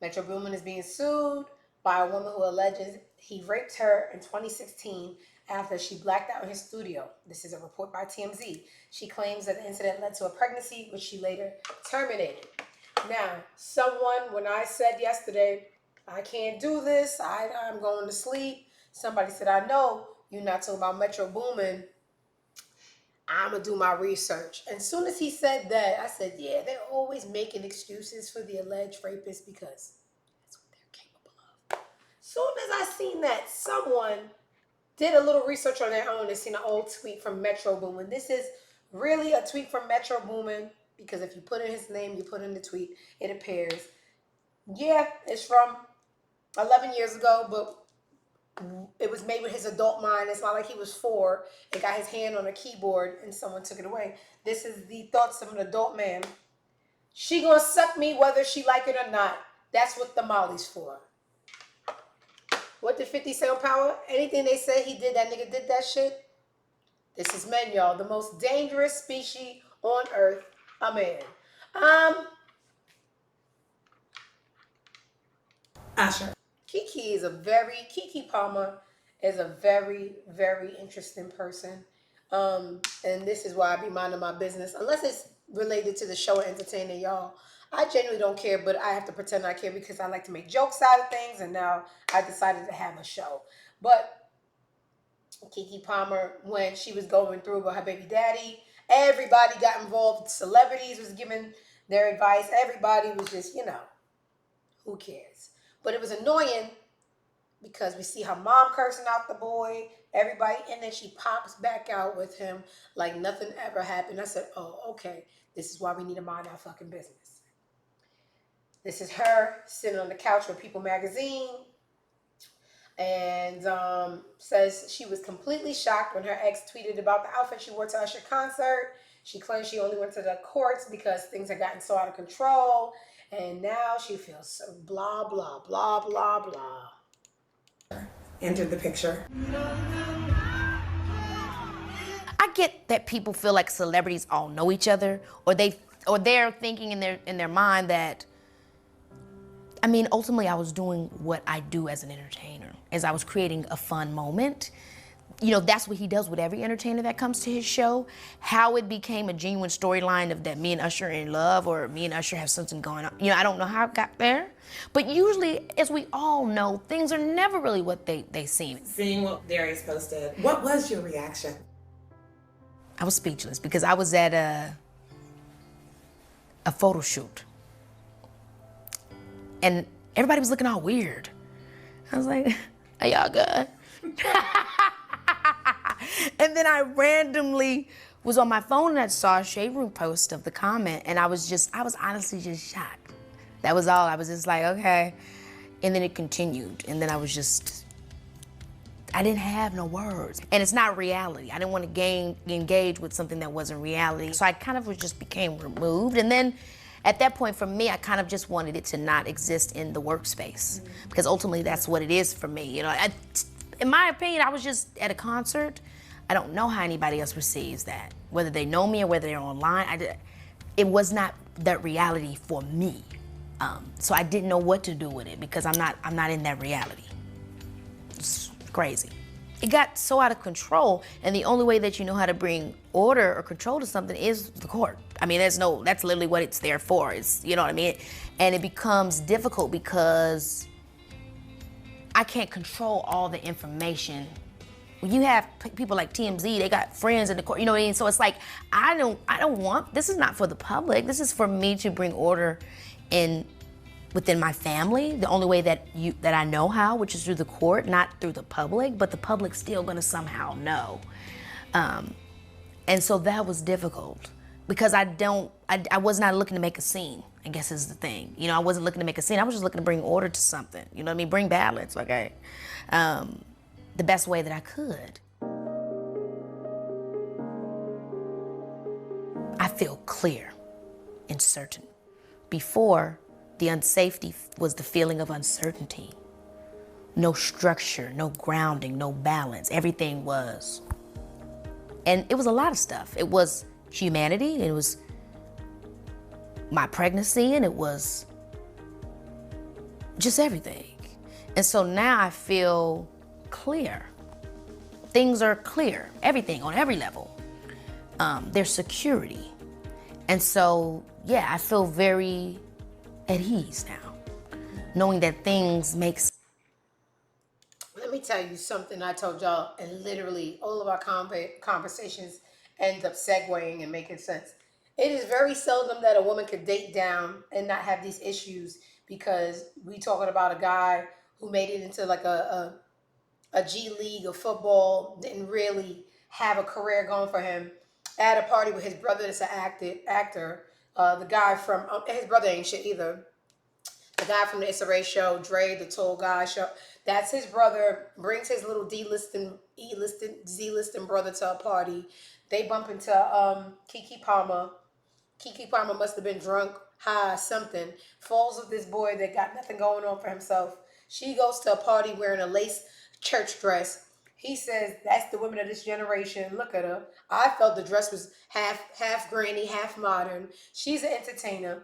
Metro Boomin is being sued by a woman who alleges he raped her in 2016 after she blacked out in his studio. This is a report by TMZ. She claims that the incident led to a pregnancy, which she later terminated. Now, someone, when I said yesterday, I can't do this, I'm going to sleep, somebody said, I know you're not talking about Metro Boomin. I'm going to do my research. And as soon as he said that, I said, yeah, they're always making excuses for the alleged rapist because that's what they're capable of. Soon as I seen that, someone did a little research on their own and seen an old tweet from Metro Boomin. This is really a tweet from Metro Boomin because if you put in his name, you put in the tweet, it appears. Yeah, it's from 11 years ago, but it was made with his adult mind. It's not like he was 4 and got his hand on a keyboard and someone took it away. This is the thoughts of an adult man. She gonna suck me whether she like it or not. That's what the Molly's for. What did 50 say on Power? Anything they said he did, that nigga did that shit. This is men, y'all. The most dangerous species on earth, a man. Usher. Keke Palmer is a very, very interesting person. And this is why I be minding my business. Unless it's related to the show and entertaining y'all. I genuinely don't care, but I have to pretend I care because I like to make jokes out of things, and now I decided to have a show. But Keke Palmer, when she was going through with her baby daddy, everybody got involved. Celebrities was giving their advice. Everybody was just, who cares? But it was annoying because we see her mom cursing out the boy, everybody, and then she pops back out with him like nothing ever happened. I said, oh, okay, this is why we need to mind our fucking business. This is her sitting on the couch with People magazine and says she was completely shocked when her ex tweeted about the outfit she wore to Usher concert. She claims she only went to the courts because things had gotten so out of control. And now she feels so blah, blah, blah, blah, blah. Entered the picture. I get that people feel like celebrities all know each other, or they're thinking in their mind that, ultimately I was doing what I do as an entertainer, as I was creating a fun moment. That's what he does with every entertainer that comes to his show. How it became a genuine storyline of that me and Usher are in love or me and Usher have something going on. I don't know how it got there. But usually, as we all know, things are never really what they seem. Seeing what Darius posted, what was your reaction? I was speechless because I was at a photo shoot. And everybody was looking all weird. I was like, are y'all good? And then I randomly was on my phone and I saw a Shade Room post of the comment, and I was honestly just shocked. That was all. I was just like, okay. And then it continued, and then I didn't have no words. And it's not reality. I didn't want to engage with something that wasn't reality. So I kind of just became removed. And then at that point for me, I kind of just wanted it to not exist in the workspace, because ultimately that's what it is for me. In my opinion, I was just at a concert. I don't know how anybody else receives that, whether they know me or whether they're online. It was not that reality for me. So I didn't know what to do with it because I'm not in that reality. It's crazy. It got so out of control, and the only way that you know how to bring order or control to something is the court. I mean, that's literally what it's there for. It's, you know what I mean? And it becomes difficult because I can't control all the information. When you have people like TMZ, they got friends in the court, you know what I mean? So it's like, I don't want, this is not for the public. This is for me to bring order within my family, the only way that I know how, which is through the court, not through the public, but the public's still gonna somehow know. And so that was difficult because I was not looking to make a scene, I guess is the thing. You know, I wasn't looking to make a scene, I was just looking to bring order to something, you know what I mean? Bring balance, okay? The best way that I could. I feel clear and certain. Before, the unsafety was the feeling of uncertainty. No structure, no grounding, no balance. Everything was. And it was a lot of stuff. It was humanity, it was my pregnancy, and it was just everything. And so now I feel clear. Things are clear, everything on every level. There's security. And so, yeah, I feel very at ease now, knowing that things make sense. Let me tell you something I told y'all, and literally all of our conversations end up segueing and making sense. It is very seldom that a woman could date down and not have these issues because we talking about a guy who made it into like a G League of football, didn't really have a career going for him. At a party with his brother that's an actor. The guy from, his brother ain't shit either. The guy from the Issa Rae show, Dre, the tall guy show. That's his brother. Brings his little Z-listing brother to a party. They bump into Keke Palmer. Keke Palmer must have been drunk, high, something. Falls with this boy that got nothing going on for himself. She goes to a party wearing a lace church dress. He says, that's the women of this generation. Look at her. I felt the dress was half granny, half modern. She's an entertainer.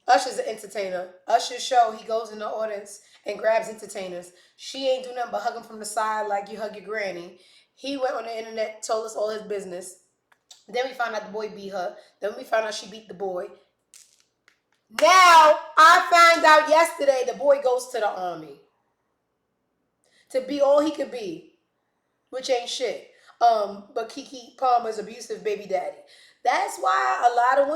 Usher's an entertainer. Usher's show, he goes in the audience and grabs entertainers. She ain't do nothing but hug him from the side like you hug your granny. He went on the internet, told us all his business. Then we found out the boy beat her. Then we found out she beat the boy. Now, I found out yesterday the boy goes to the army to be all he could be, which ain't shit. But Keke Palmer's abusive baby daddy. That's why a lot of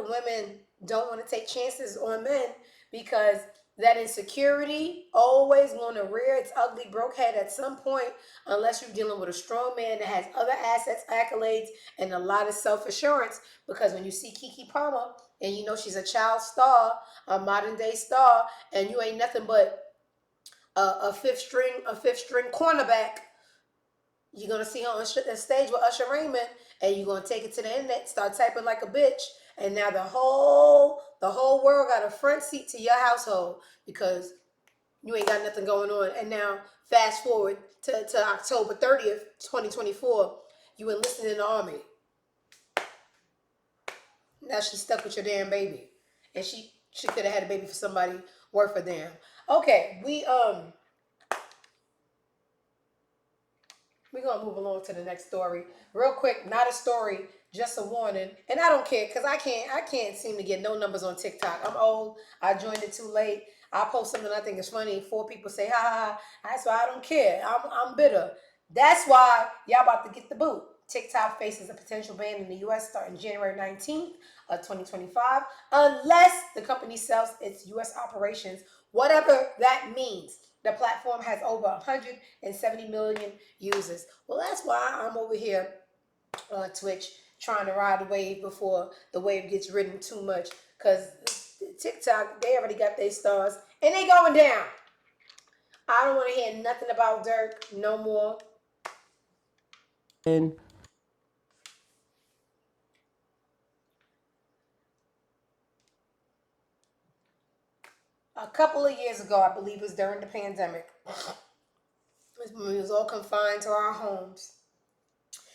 women don't want to take chances on men because that insecurity always going to rear its ugly broke head at some point unless you're dealing with a strong man that has other assets, accolades, and a lot of self-assurance. Because when you see Keke Palmer and you know she's a child star, a modern day star, and you ain't nothing but a fifth string cornerback, you're gonna see her on stage with Usher Raymond, and you're gonna take it to the internet, start typing like a bitch, and now the whole world got a front seat to your household because you ain't got nothing going on. And now fast forward to October 30th, 2024, you enlisted in the army. Now she's stuck with your damn baby, and she could have had a baby for somebody worth a damn. Okay, we're gonna move along to the next story real quick. Not a story, just a warning. And I don't care because I can't seem to get no numbers on TikTok. I'm old. I joined it too late. I post something I think is funny. 4 people say ha ha ha. That's why I don't care. I'm bitter. That's why y'all about to get the boot. TikTok faces a potential ban in the U.S. starting January 19th of 2025 unless the company sells its U.S. operations, whatever that means. The platform has over 170 million users. Well, that's why I'm over here on Twitch trying to ride the wave before the wave gets ridden too much. Because TikTok, they already got their stars and they going down. I don't want to hear nothing about Dirk no more. And a couple of years ago, I believe it was during the pandemic, when we was all confined to our homes,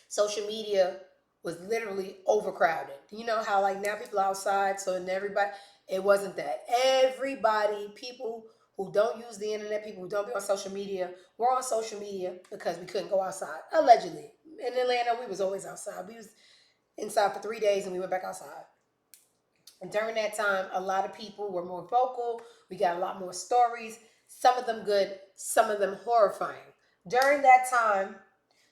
social media was literally overcrowded. You know how like now people are outside, so and everybody, it wasn't that. Everybody, people who don't use the internet, people who don't be on social media, were on social media because we couldn't go outside. Allegedly. In Atlanta, we was always outside. We was inside for 3 days and we went back outside. And during that time, a lot of people were more vocal. We got a lot more stories, some of them good, some of them horrifying. During that time,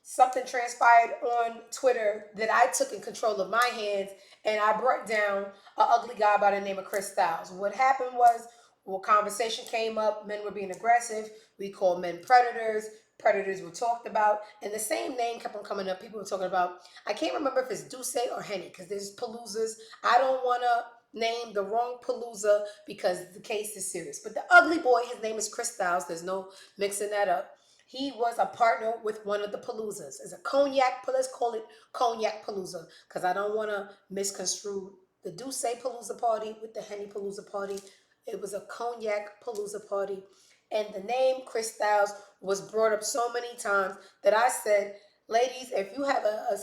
something transpired on Twitter that I took in control of my hands, and I brought down an ugly guy by the name of Chris Styles. What happened was, well, conversation came up, men were being aggressive, we called men predators, predators were talked about, and the same name kept on coming up. People were talking about, I can't remember if it's Duce or Henny, because there's Paloozas. I don't want to name the wrong Palooza because the case is serious. But the ugly boy, his name is Chris Styles. There's no mixing that up. He was a partner with one of the Paloozas. It's a cognac, let's call it cognac Palooza, because I don't want to misconstrue the Duce Palooza party with the Henny Palooza party. It was a cognac Palooza party. And the name Chris Styles was brought up so many times that I said, ladies, if you have a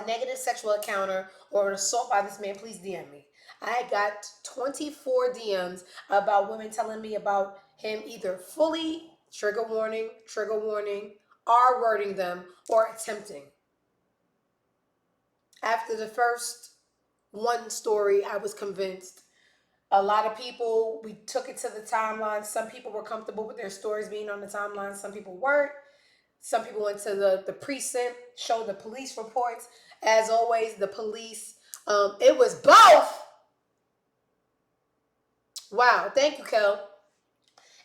negative sexual encounter or an assault by this man, please DM me. I got 24 DMs about women telling me about him either fully, trigger warning, R-wording them, or attempting. After the first one story, I was convinced. A lot of people, we took it to the timeline. Some people were comfortable with their stories being on the timeline. Some people weren't. Some people went to the precinct, showed the police reports. As always, the police, it was both. Wow, thank you, Kel.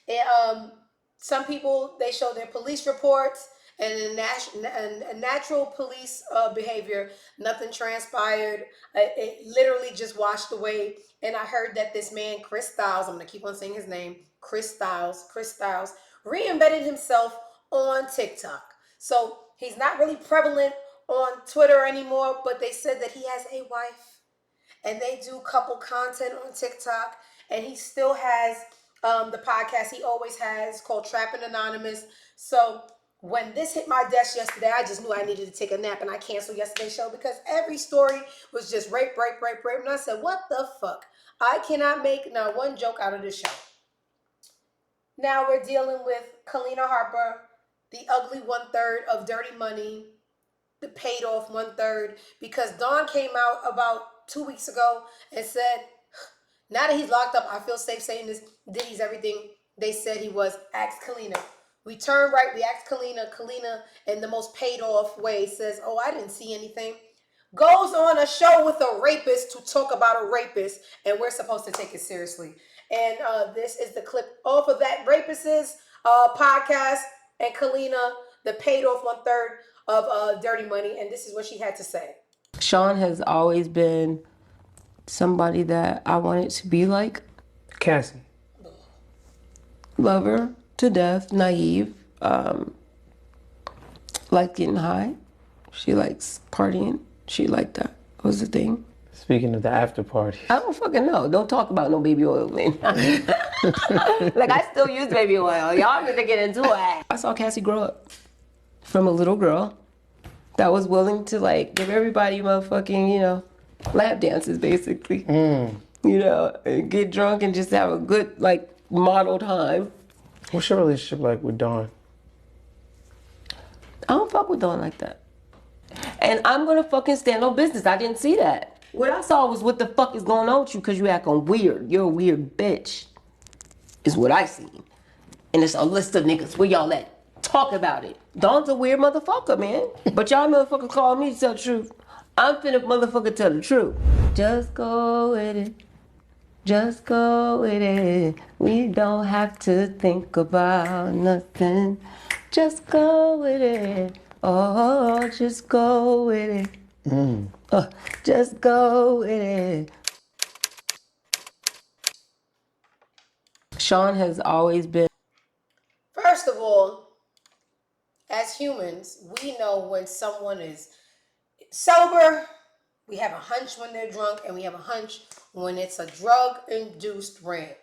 And some people, they showed their police reports and a natural police behavior. Nothing transpired. It literally just washed away. And I heard that this man, Chris Styles, I'm going to keep on saying his name, Chris Styles, reinvented himself on TikTok. So he's not really prevalent on Twitter anymore, but they said that he has a wife and they do couple content on TikTok, and he still has the podcast he always has called Trapping Anonymous. So when this hit my desk yesterday, I just knew I needed to take a nap, and I canceled yesterday's show because every story was just rape. And I said, what the fuck? I cannot make not one joke out of this show. Now we're dealing with Kalina Harper, the ugly 1/3 of Dirty Money, the paid off 1/3, because Dawn came out about 2 weeks ago and said, now that he's locked up, I feel safe saying this, Diddy's everything they said he was. Asked Kalina. We turn right, we asked Kalina. Kalina, in the most paid off way, says, oh, I didn't see anything. Goes on a show with a rapist to talk about a rapist, and we're supposed to take it seriously. And this is the clip off of that rapist's podcast, and Kalina, the paid off 1/3 of Dirty Money, and this is what she had to say. Sean has always been somebody that I wanted to be like. Cassie. Love her to death, naive, like getting high. She likes partying. She liked that. Was the thing. Speaking of the after party. I don't fucking know. Don't talk about no baby oil, man. Like, I still use baby oil. Y'all need to get into it. I saw Cassie grow up from a little girl that was willing to, like, give everybody motherfucking, you know, lap dances, basically. You know, and get drunk and just have a good, like, model time. What's your relationship like with Dawn? I don't fuck with Dawn like that. And I'm gonna fucking stand on business. I didn't see that. What I saw was what the fuck is going on with you because you acting weird. You're a weird bitch. Is what I seen. And it's a list of niggas. Where y'all at? Talk about it. Dawn's a weird motherfucker, man. But y'all motherfuckers call me to tell the truth. I'm finna motherfucker tell the truth. Just go with it. Just go with it. We don't have to think about nothing. Just go with it. Oh, just go with it. Just go with it. Sean has always been. First of all, as humans, we know when someone is sober, we have a hunch when they're drunk, and we have a hunch when it's a drug-induced rant.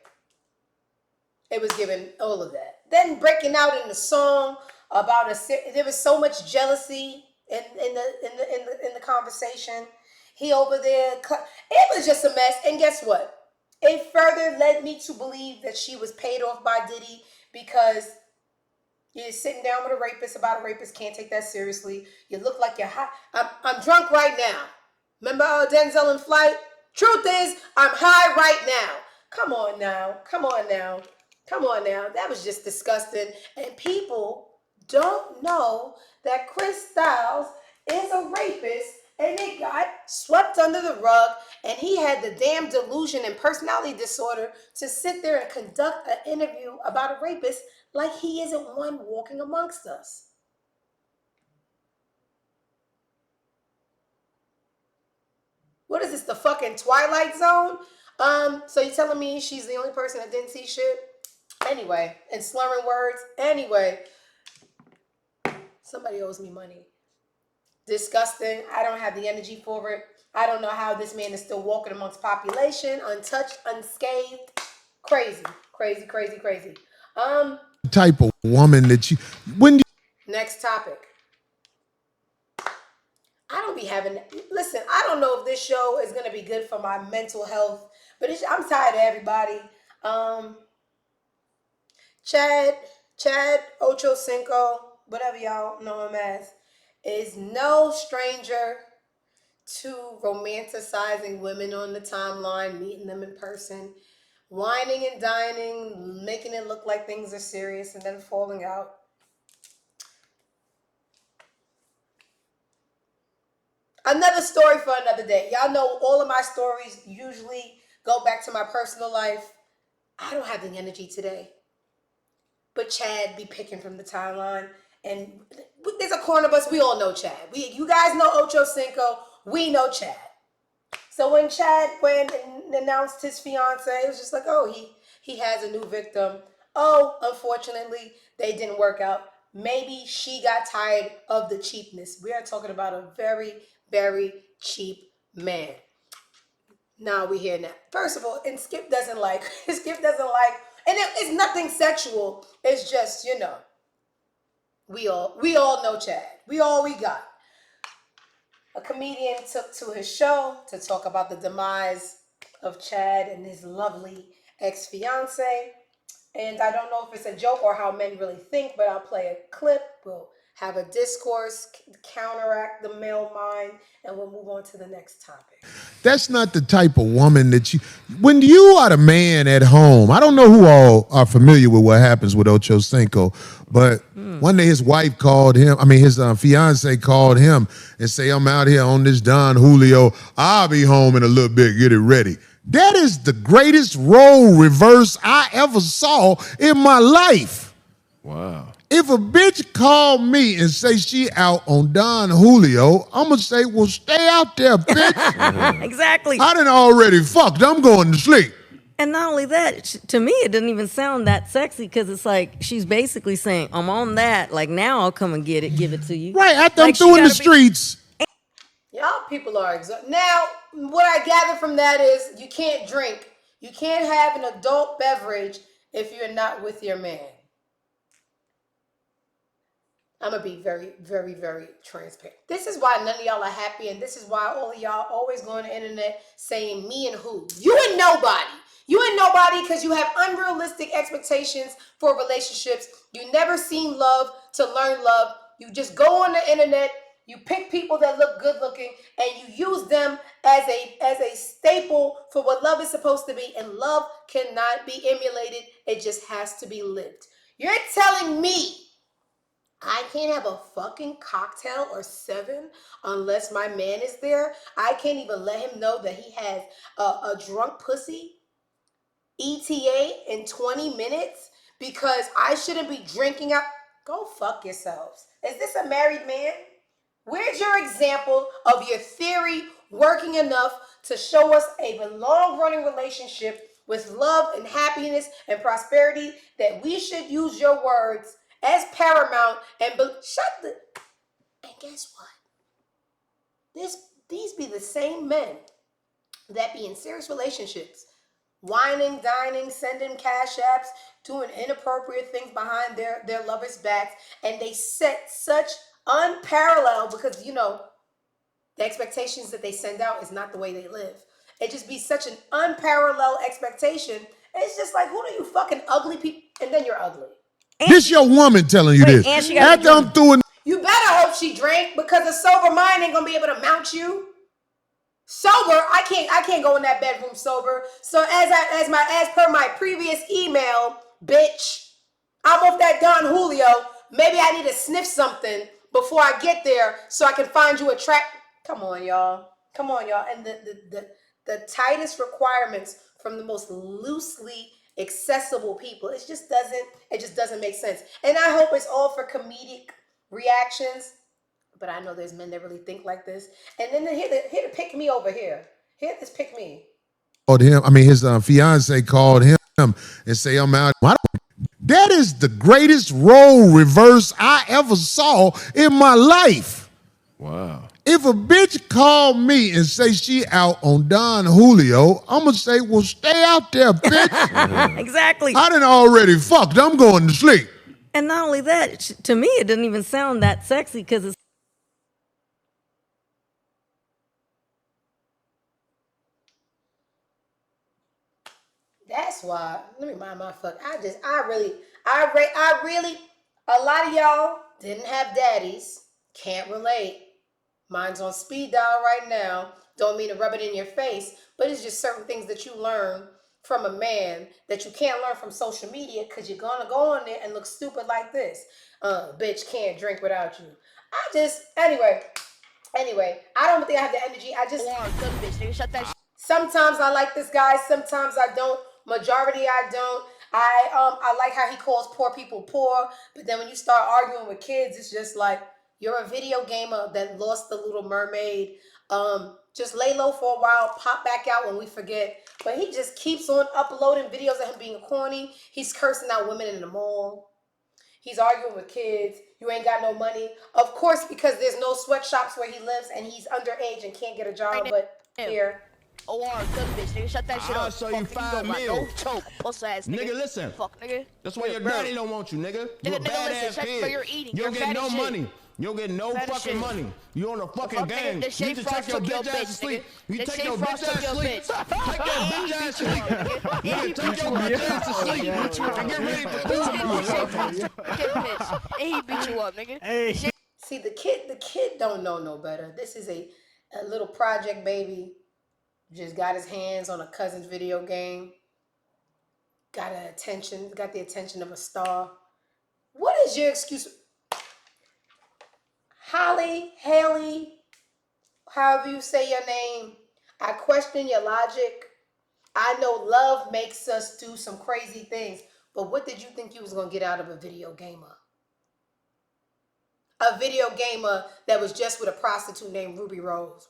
It was given all of that. Then breaking out in the song about there was so much jealousy in the conversation. He over there. It was just a mess. And guess what? It further led me to believe that she was paid off by Diddy because you're sitting down with a rapist about a rapist, can't take that seriously. You look like you're high. I'm drunk right now. Remember Denzel in Flight? Truth is, I'm high right now. Come on now. Come on now. Come on now. That was just disgusting. And people don't know that Chris Styles is a rapist and it got swept under the rug and he had the damn delusion and personality disorder to sit there and conduct an interview about a rapist like he isn't one walking amongst us. What is this, the fucking Twilight Zone? So you telling me she's the only person that didn't see shit? Anyway, and slurring words. Anyway, somebody owes me money. Disgusting. I don't have the energy for it. I don't know how this man is still walking amongst population, untouched, unscathed. Crazy, crazy, crazy, crazy. Type of woman that you when. Next topic. I don't be having. Listen, I don't know if this show is gonna be good for my mental health, but I'm tired of everybody. Chad Ochocinco, whatever y'all know him as, is no stranger to romanticizing women on the timeline, meeting them in person, whining and dining, making it look like things are serious, and then falling out. Another story for another day. Y'all know all of my stories usually go back to my personal life. I don't have the energy today. But Chad be picking from the timeline. And there's a corner of us. We all know Chad. You guys know Ocho Cinco. We know Chad. So when Chad went and announced his fiance, it was just like, oh, he has a new victim. Oh, unfortunately, they didn't work out. Maybe she got tired of the cheapness. We are talking about a very, very cheap man. Now we hear that. First of all, and Skip doesn't like, and it's nothing sexual. It's just, we all know Chad. We got. A comedian took to his show to talk about the demise of Chad and his lovely ex-fiance. And I don't know if it's a joke or how men really think, but I'll play a clip. We'll have a discourse, counteract the male mind, and we'll move on to the next topic. That's not the type of woman that you, when you are the man at home, I don't know who all are familiar with what happens with Ocho Cinco, but one day his wife called him, his fiance called him and say, I'm out here on this Don Julio. I'll be home in a little bit, get it ready. That is the greatest role reverse I ever saw in my life. Wow. If a bitch called me and say she out on Don Julio, I'm going to say, well, stay out there, bitch. Exactly. I done already fucked. I'm going to sleep. And not only that, to me, it didn't even sound that sexy because it's like she's basically saying, I'm on that. Like, now I'll come and give it to you. Right, after I'm through in the streets. Y'all people are exhausted. Now, what I gather from that is you can't drink. You can't have an adult beverage if you're not with your man. I'm going to be very, very, very transparent. This is why none of y'all are happy, and this is why all of y'all always go on the internet saying me and who. You and nobody. You and nobody because you have unrealistic expectations for relationships. You never seen love to learn love. You just go on the internet, you pick people that look good looking, and you use them as a staple for what love is supposed to be, and love cannot be emulated. It just has to be lived. You're telling me I can't have a fucking cocktail or 7 unless my man is there? I can't even let him know that he has a drunk pussy ETA in 20 minutes because I shouldn't be drinking out. Go fuck yourselves. Is this a married man? Where's your example of your theory working enough to show us a long-running relationship with love and happiness and prosperity that we should use your words as paramount and and guess what? These be the same men that be in serious relationships, whining, dining, sending cash apps, doing inappropriate things behind their lovers' backs, and they set such unparalleled because the expectations that they send out is not the way they live. It just be such an unparalleled expectation. It's just like, who do you fucking ugly people? And then you're ugly. This your woman telling you this. and she After I'm through it. You better hope she drank because a sober mind ain't gonna be able to mount you. Sober, I can't go in that bedroom sober. So as per my previous email, bitch, I'm off that Don Julio. Maybe I need to sniff something before I get there so I can find you a track. Come on, y'all. Come on, y'all. And the tightest requirements from the most loosely accessible people. It just doesn't make sense. And I hope it's all for comedic reactions. But I know there's men that really think like this. And then here to pick me over here. Here, this pick me. Called him. I mean, his fiance called him and say, I'm out. That is the greatest role reverse I ever saw in my life. Wow. If a bitch called me and say she out on Don Julio, I'm going to say, well, stay out there, bitch. Exactly. I done already fucked. I'm going to sleep. And not only that, to me, it didn't even sound that sexy because it's. That's why. Let me mind my fuck. I really, a lot of y'all didn't have daddies. Can't relate. Mine's on speed dial right now. Don't mean to rub it in your face, but it's just certain things that you learn from a man that you can't learn from social media because you're gonna go on there and look stupid like this. Bitch can't drink without you. Anyway, I don't think I have the energy. Sometimes I like this guy, sometimes I don't. Majority I don't. I like how he calls poor people poor, but then when you start arguing with kids, it's just like you're a video gamer that lost the Little Mermaid. Just lay low for a while, pop back out when we forget. But he just keeps on uploading videos of him being corny. He's cursing out women in the mall. He's arguing with kids. You ain't got no money. Of course, because there's no sweatshops where he lives and he's underage and can't get a job. But here. OR, good bitch, nigga. Shut that shit up. I'll show you 5 mil. Puss ass nigga. Nigga, listen. Fuck, nigga. That's why your daddy don't want you, nigga. You a Nigga, badass listen. kid. Shut you're eating. You don't You're get fat no as shit. money. You don't get no Fat as fucking shit. money. You on a fucking Fuck, gang. nigga, the You need to Shade Frost take your took your bitch ass to bitch, sleep. nigga. You The take Shade your Frost bitch ass took to your sleep. bitch. Take your bitch ass to sleep. You need to take your bitch ass to sleep. And get ready for football. And he beat you up, nigga. Hey. See, the kid don't know no better. This is a little project baby. Just got his hands on a cousin's video game. Got the attention of a star. What is your excuse? Haley, however you say your name, I question your logic. I know love makes us do some crazy things, but what did you think you was gonna get out of a video gamer? A video gamer that was just with a prostitute named Ruby Rose.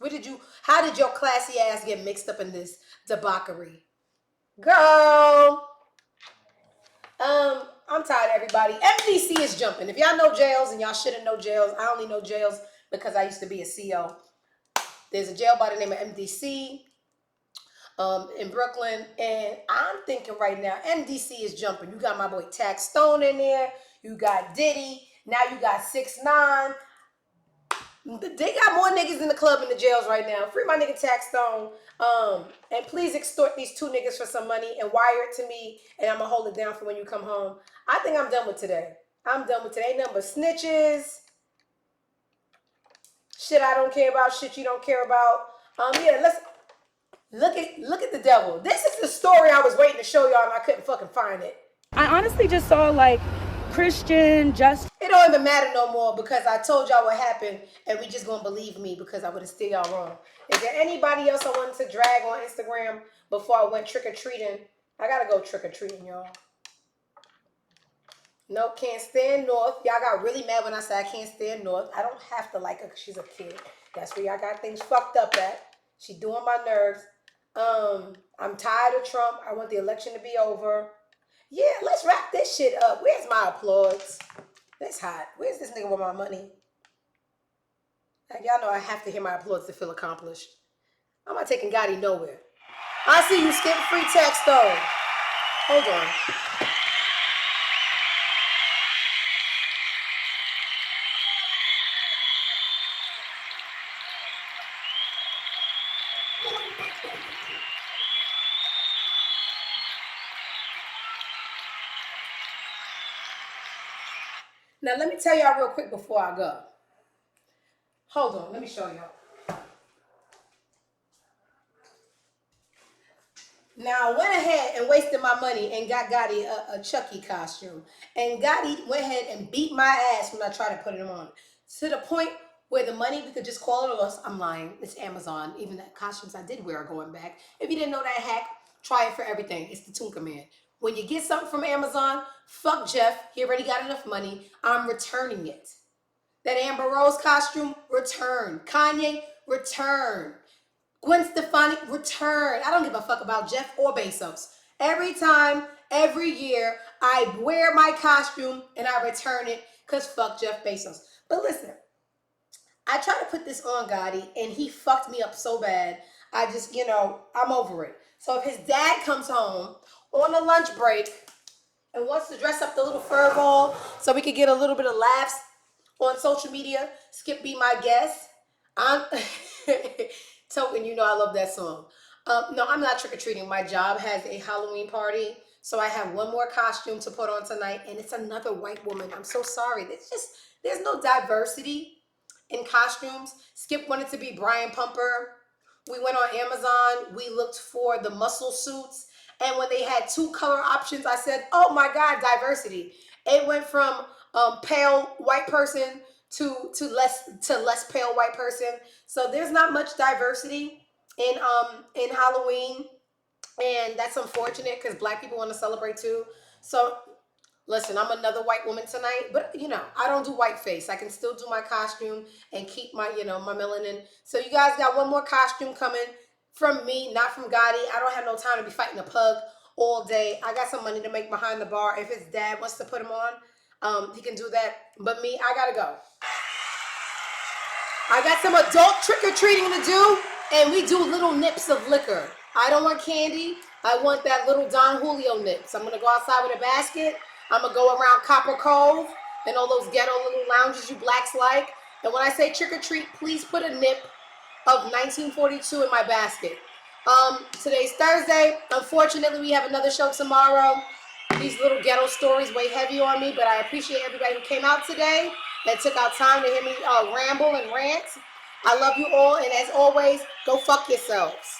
How did your classy ass get mixed up in this debauchery? Girl. I'm tired of everybody. MDC is jumping. If y'all know jails, and y'all shouldn't know jails, I only know jails because I used to be a CO. There's a jail by the name of MDC in Brooklyn, and I'm thinking right now, MDC is jumping. You got my boy Tax Stone in there. You got Diddy. Now you got 6ix9ine. They got more niggas in the club in the jails right now. Free my nigga Tax Stone. And please extort these 2 niggas for some money and wire it to me, and I'm gonna hold it down for when you come home. I think I'm done with today. Ain't nothing but snitches. Shit I don't care about. Shit you don't care about. Yeah, let's look at the devil. This is the story I was waiting to show y'all, and I couldn't fucking find it. I honestly just saw like Christian just. It don't even matter no more because I told y'all what happened, and we just gonna believe me because I would have still y'all wrong. Is there anybody else I wanted to drag on Instagram before I went trick-or-treating? I gotta go trick-or-treating, y'all. Nope, can't stand North. Y'all got really mad when I said I can't stand North. I don't have to like her because she's a kid. That's where y'all got things fucked up at. She doing my nerves. I'm tired of Trump. I want the election to be over. Yeah, let's wrap this shit up. Where's my applause? That's hot. Where's this nigga with my money? Like, y'all know I have to hear my applause to feel accomplished. I'm not taking Gotti nowhere. I see you, Skip. Free text, though. Hold on. Now let me tell y'all real quick before I go. Hold on, let me show y'all. Now I went ahead and wasted my money and got Gotti a Chucky costume. And Gotti went ahead and beat my ass when I tried to put it on. To the point where the money, we could just call it a loss. I'm lying. It's Amazon. Even the costumes I did wear are going back. If you didn't know that hack, try it for everything. It's the Toonka Man. When you get something from Amazon, fuck Jeff. He already got enough money. I'm returning it. That Amber Rose costume, return. Kanye, return. Gwen Stefani, return. I don't give a fuck about Jeff or Bezos. Every time, every year, I wear my costume and I return it because fuck Jeff Bezos. But listen, I tried to put this on Gotti and he fucked me up so bad. I just, I'm over it. So if his dad comes home on a lunch break and wants to dress up the little fur ball so we could get a little bit of laughs on social media, Skip Be My Guest. I'm Token, I love that song. No, I'm not trick-or-treating. My job has a Halloween party, so I have one more costume to put on tonight, and it's another white woman. I'm so sorry. There's no diversity in costumes. Skip wanted to be Brian Pumper. We went on Amazon. We looked for the muscle suits. And when they had two color options, I said, oh my God, diversity. It went from pale white person to less pale white person. So there's not much diversity in Halloween. And that's unfortunate because Black people want to celebrate too. So listen, I'm another white woman tonight, but I don't do white face. I can still do my costume and keep my, my melanin. So you guys got one more costume coming from me, not from Gotti. I don't have no time to be fighting a pug all day. I got some money to make behind the bar. If his dad wants to put him on, he can do that. But me, I gotta go. I got some adult trick-or-treating to do, and we do little nips of liquor. I don't want candy. I want that little Don Julio nips. I'm gonna go outside with a basket. I'm gonna go around Copper Cove and all those ghetto little lounges you blacks like. And when I say trick-or-treat, please put a nip of 1942 in my basket. Today's Thursday. Unfortunately, we have another show tomorrow. These little ghetto stories weigh heavy on me, but I appreciate everybody who came out today and took out time to hear me ramble and rant. I love you all, and as always, go fuck yourselves.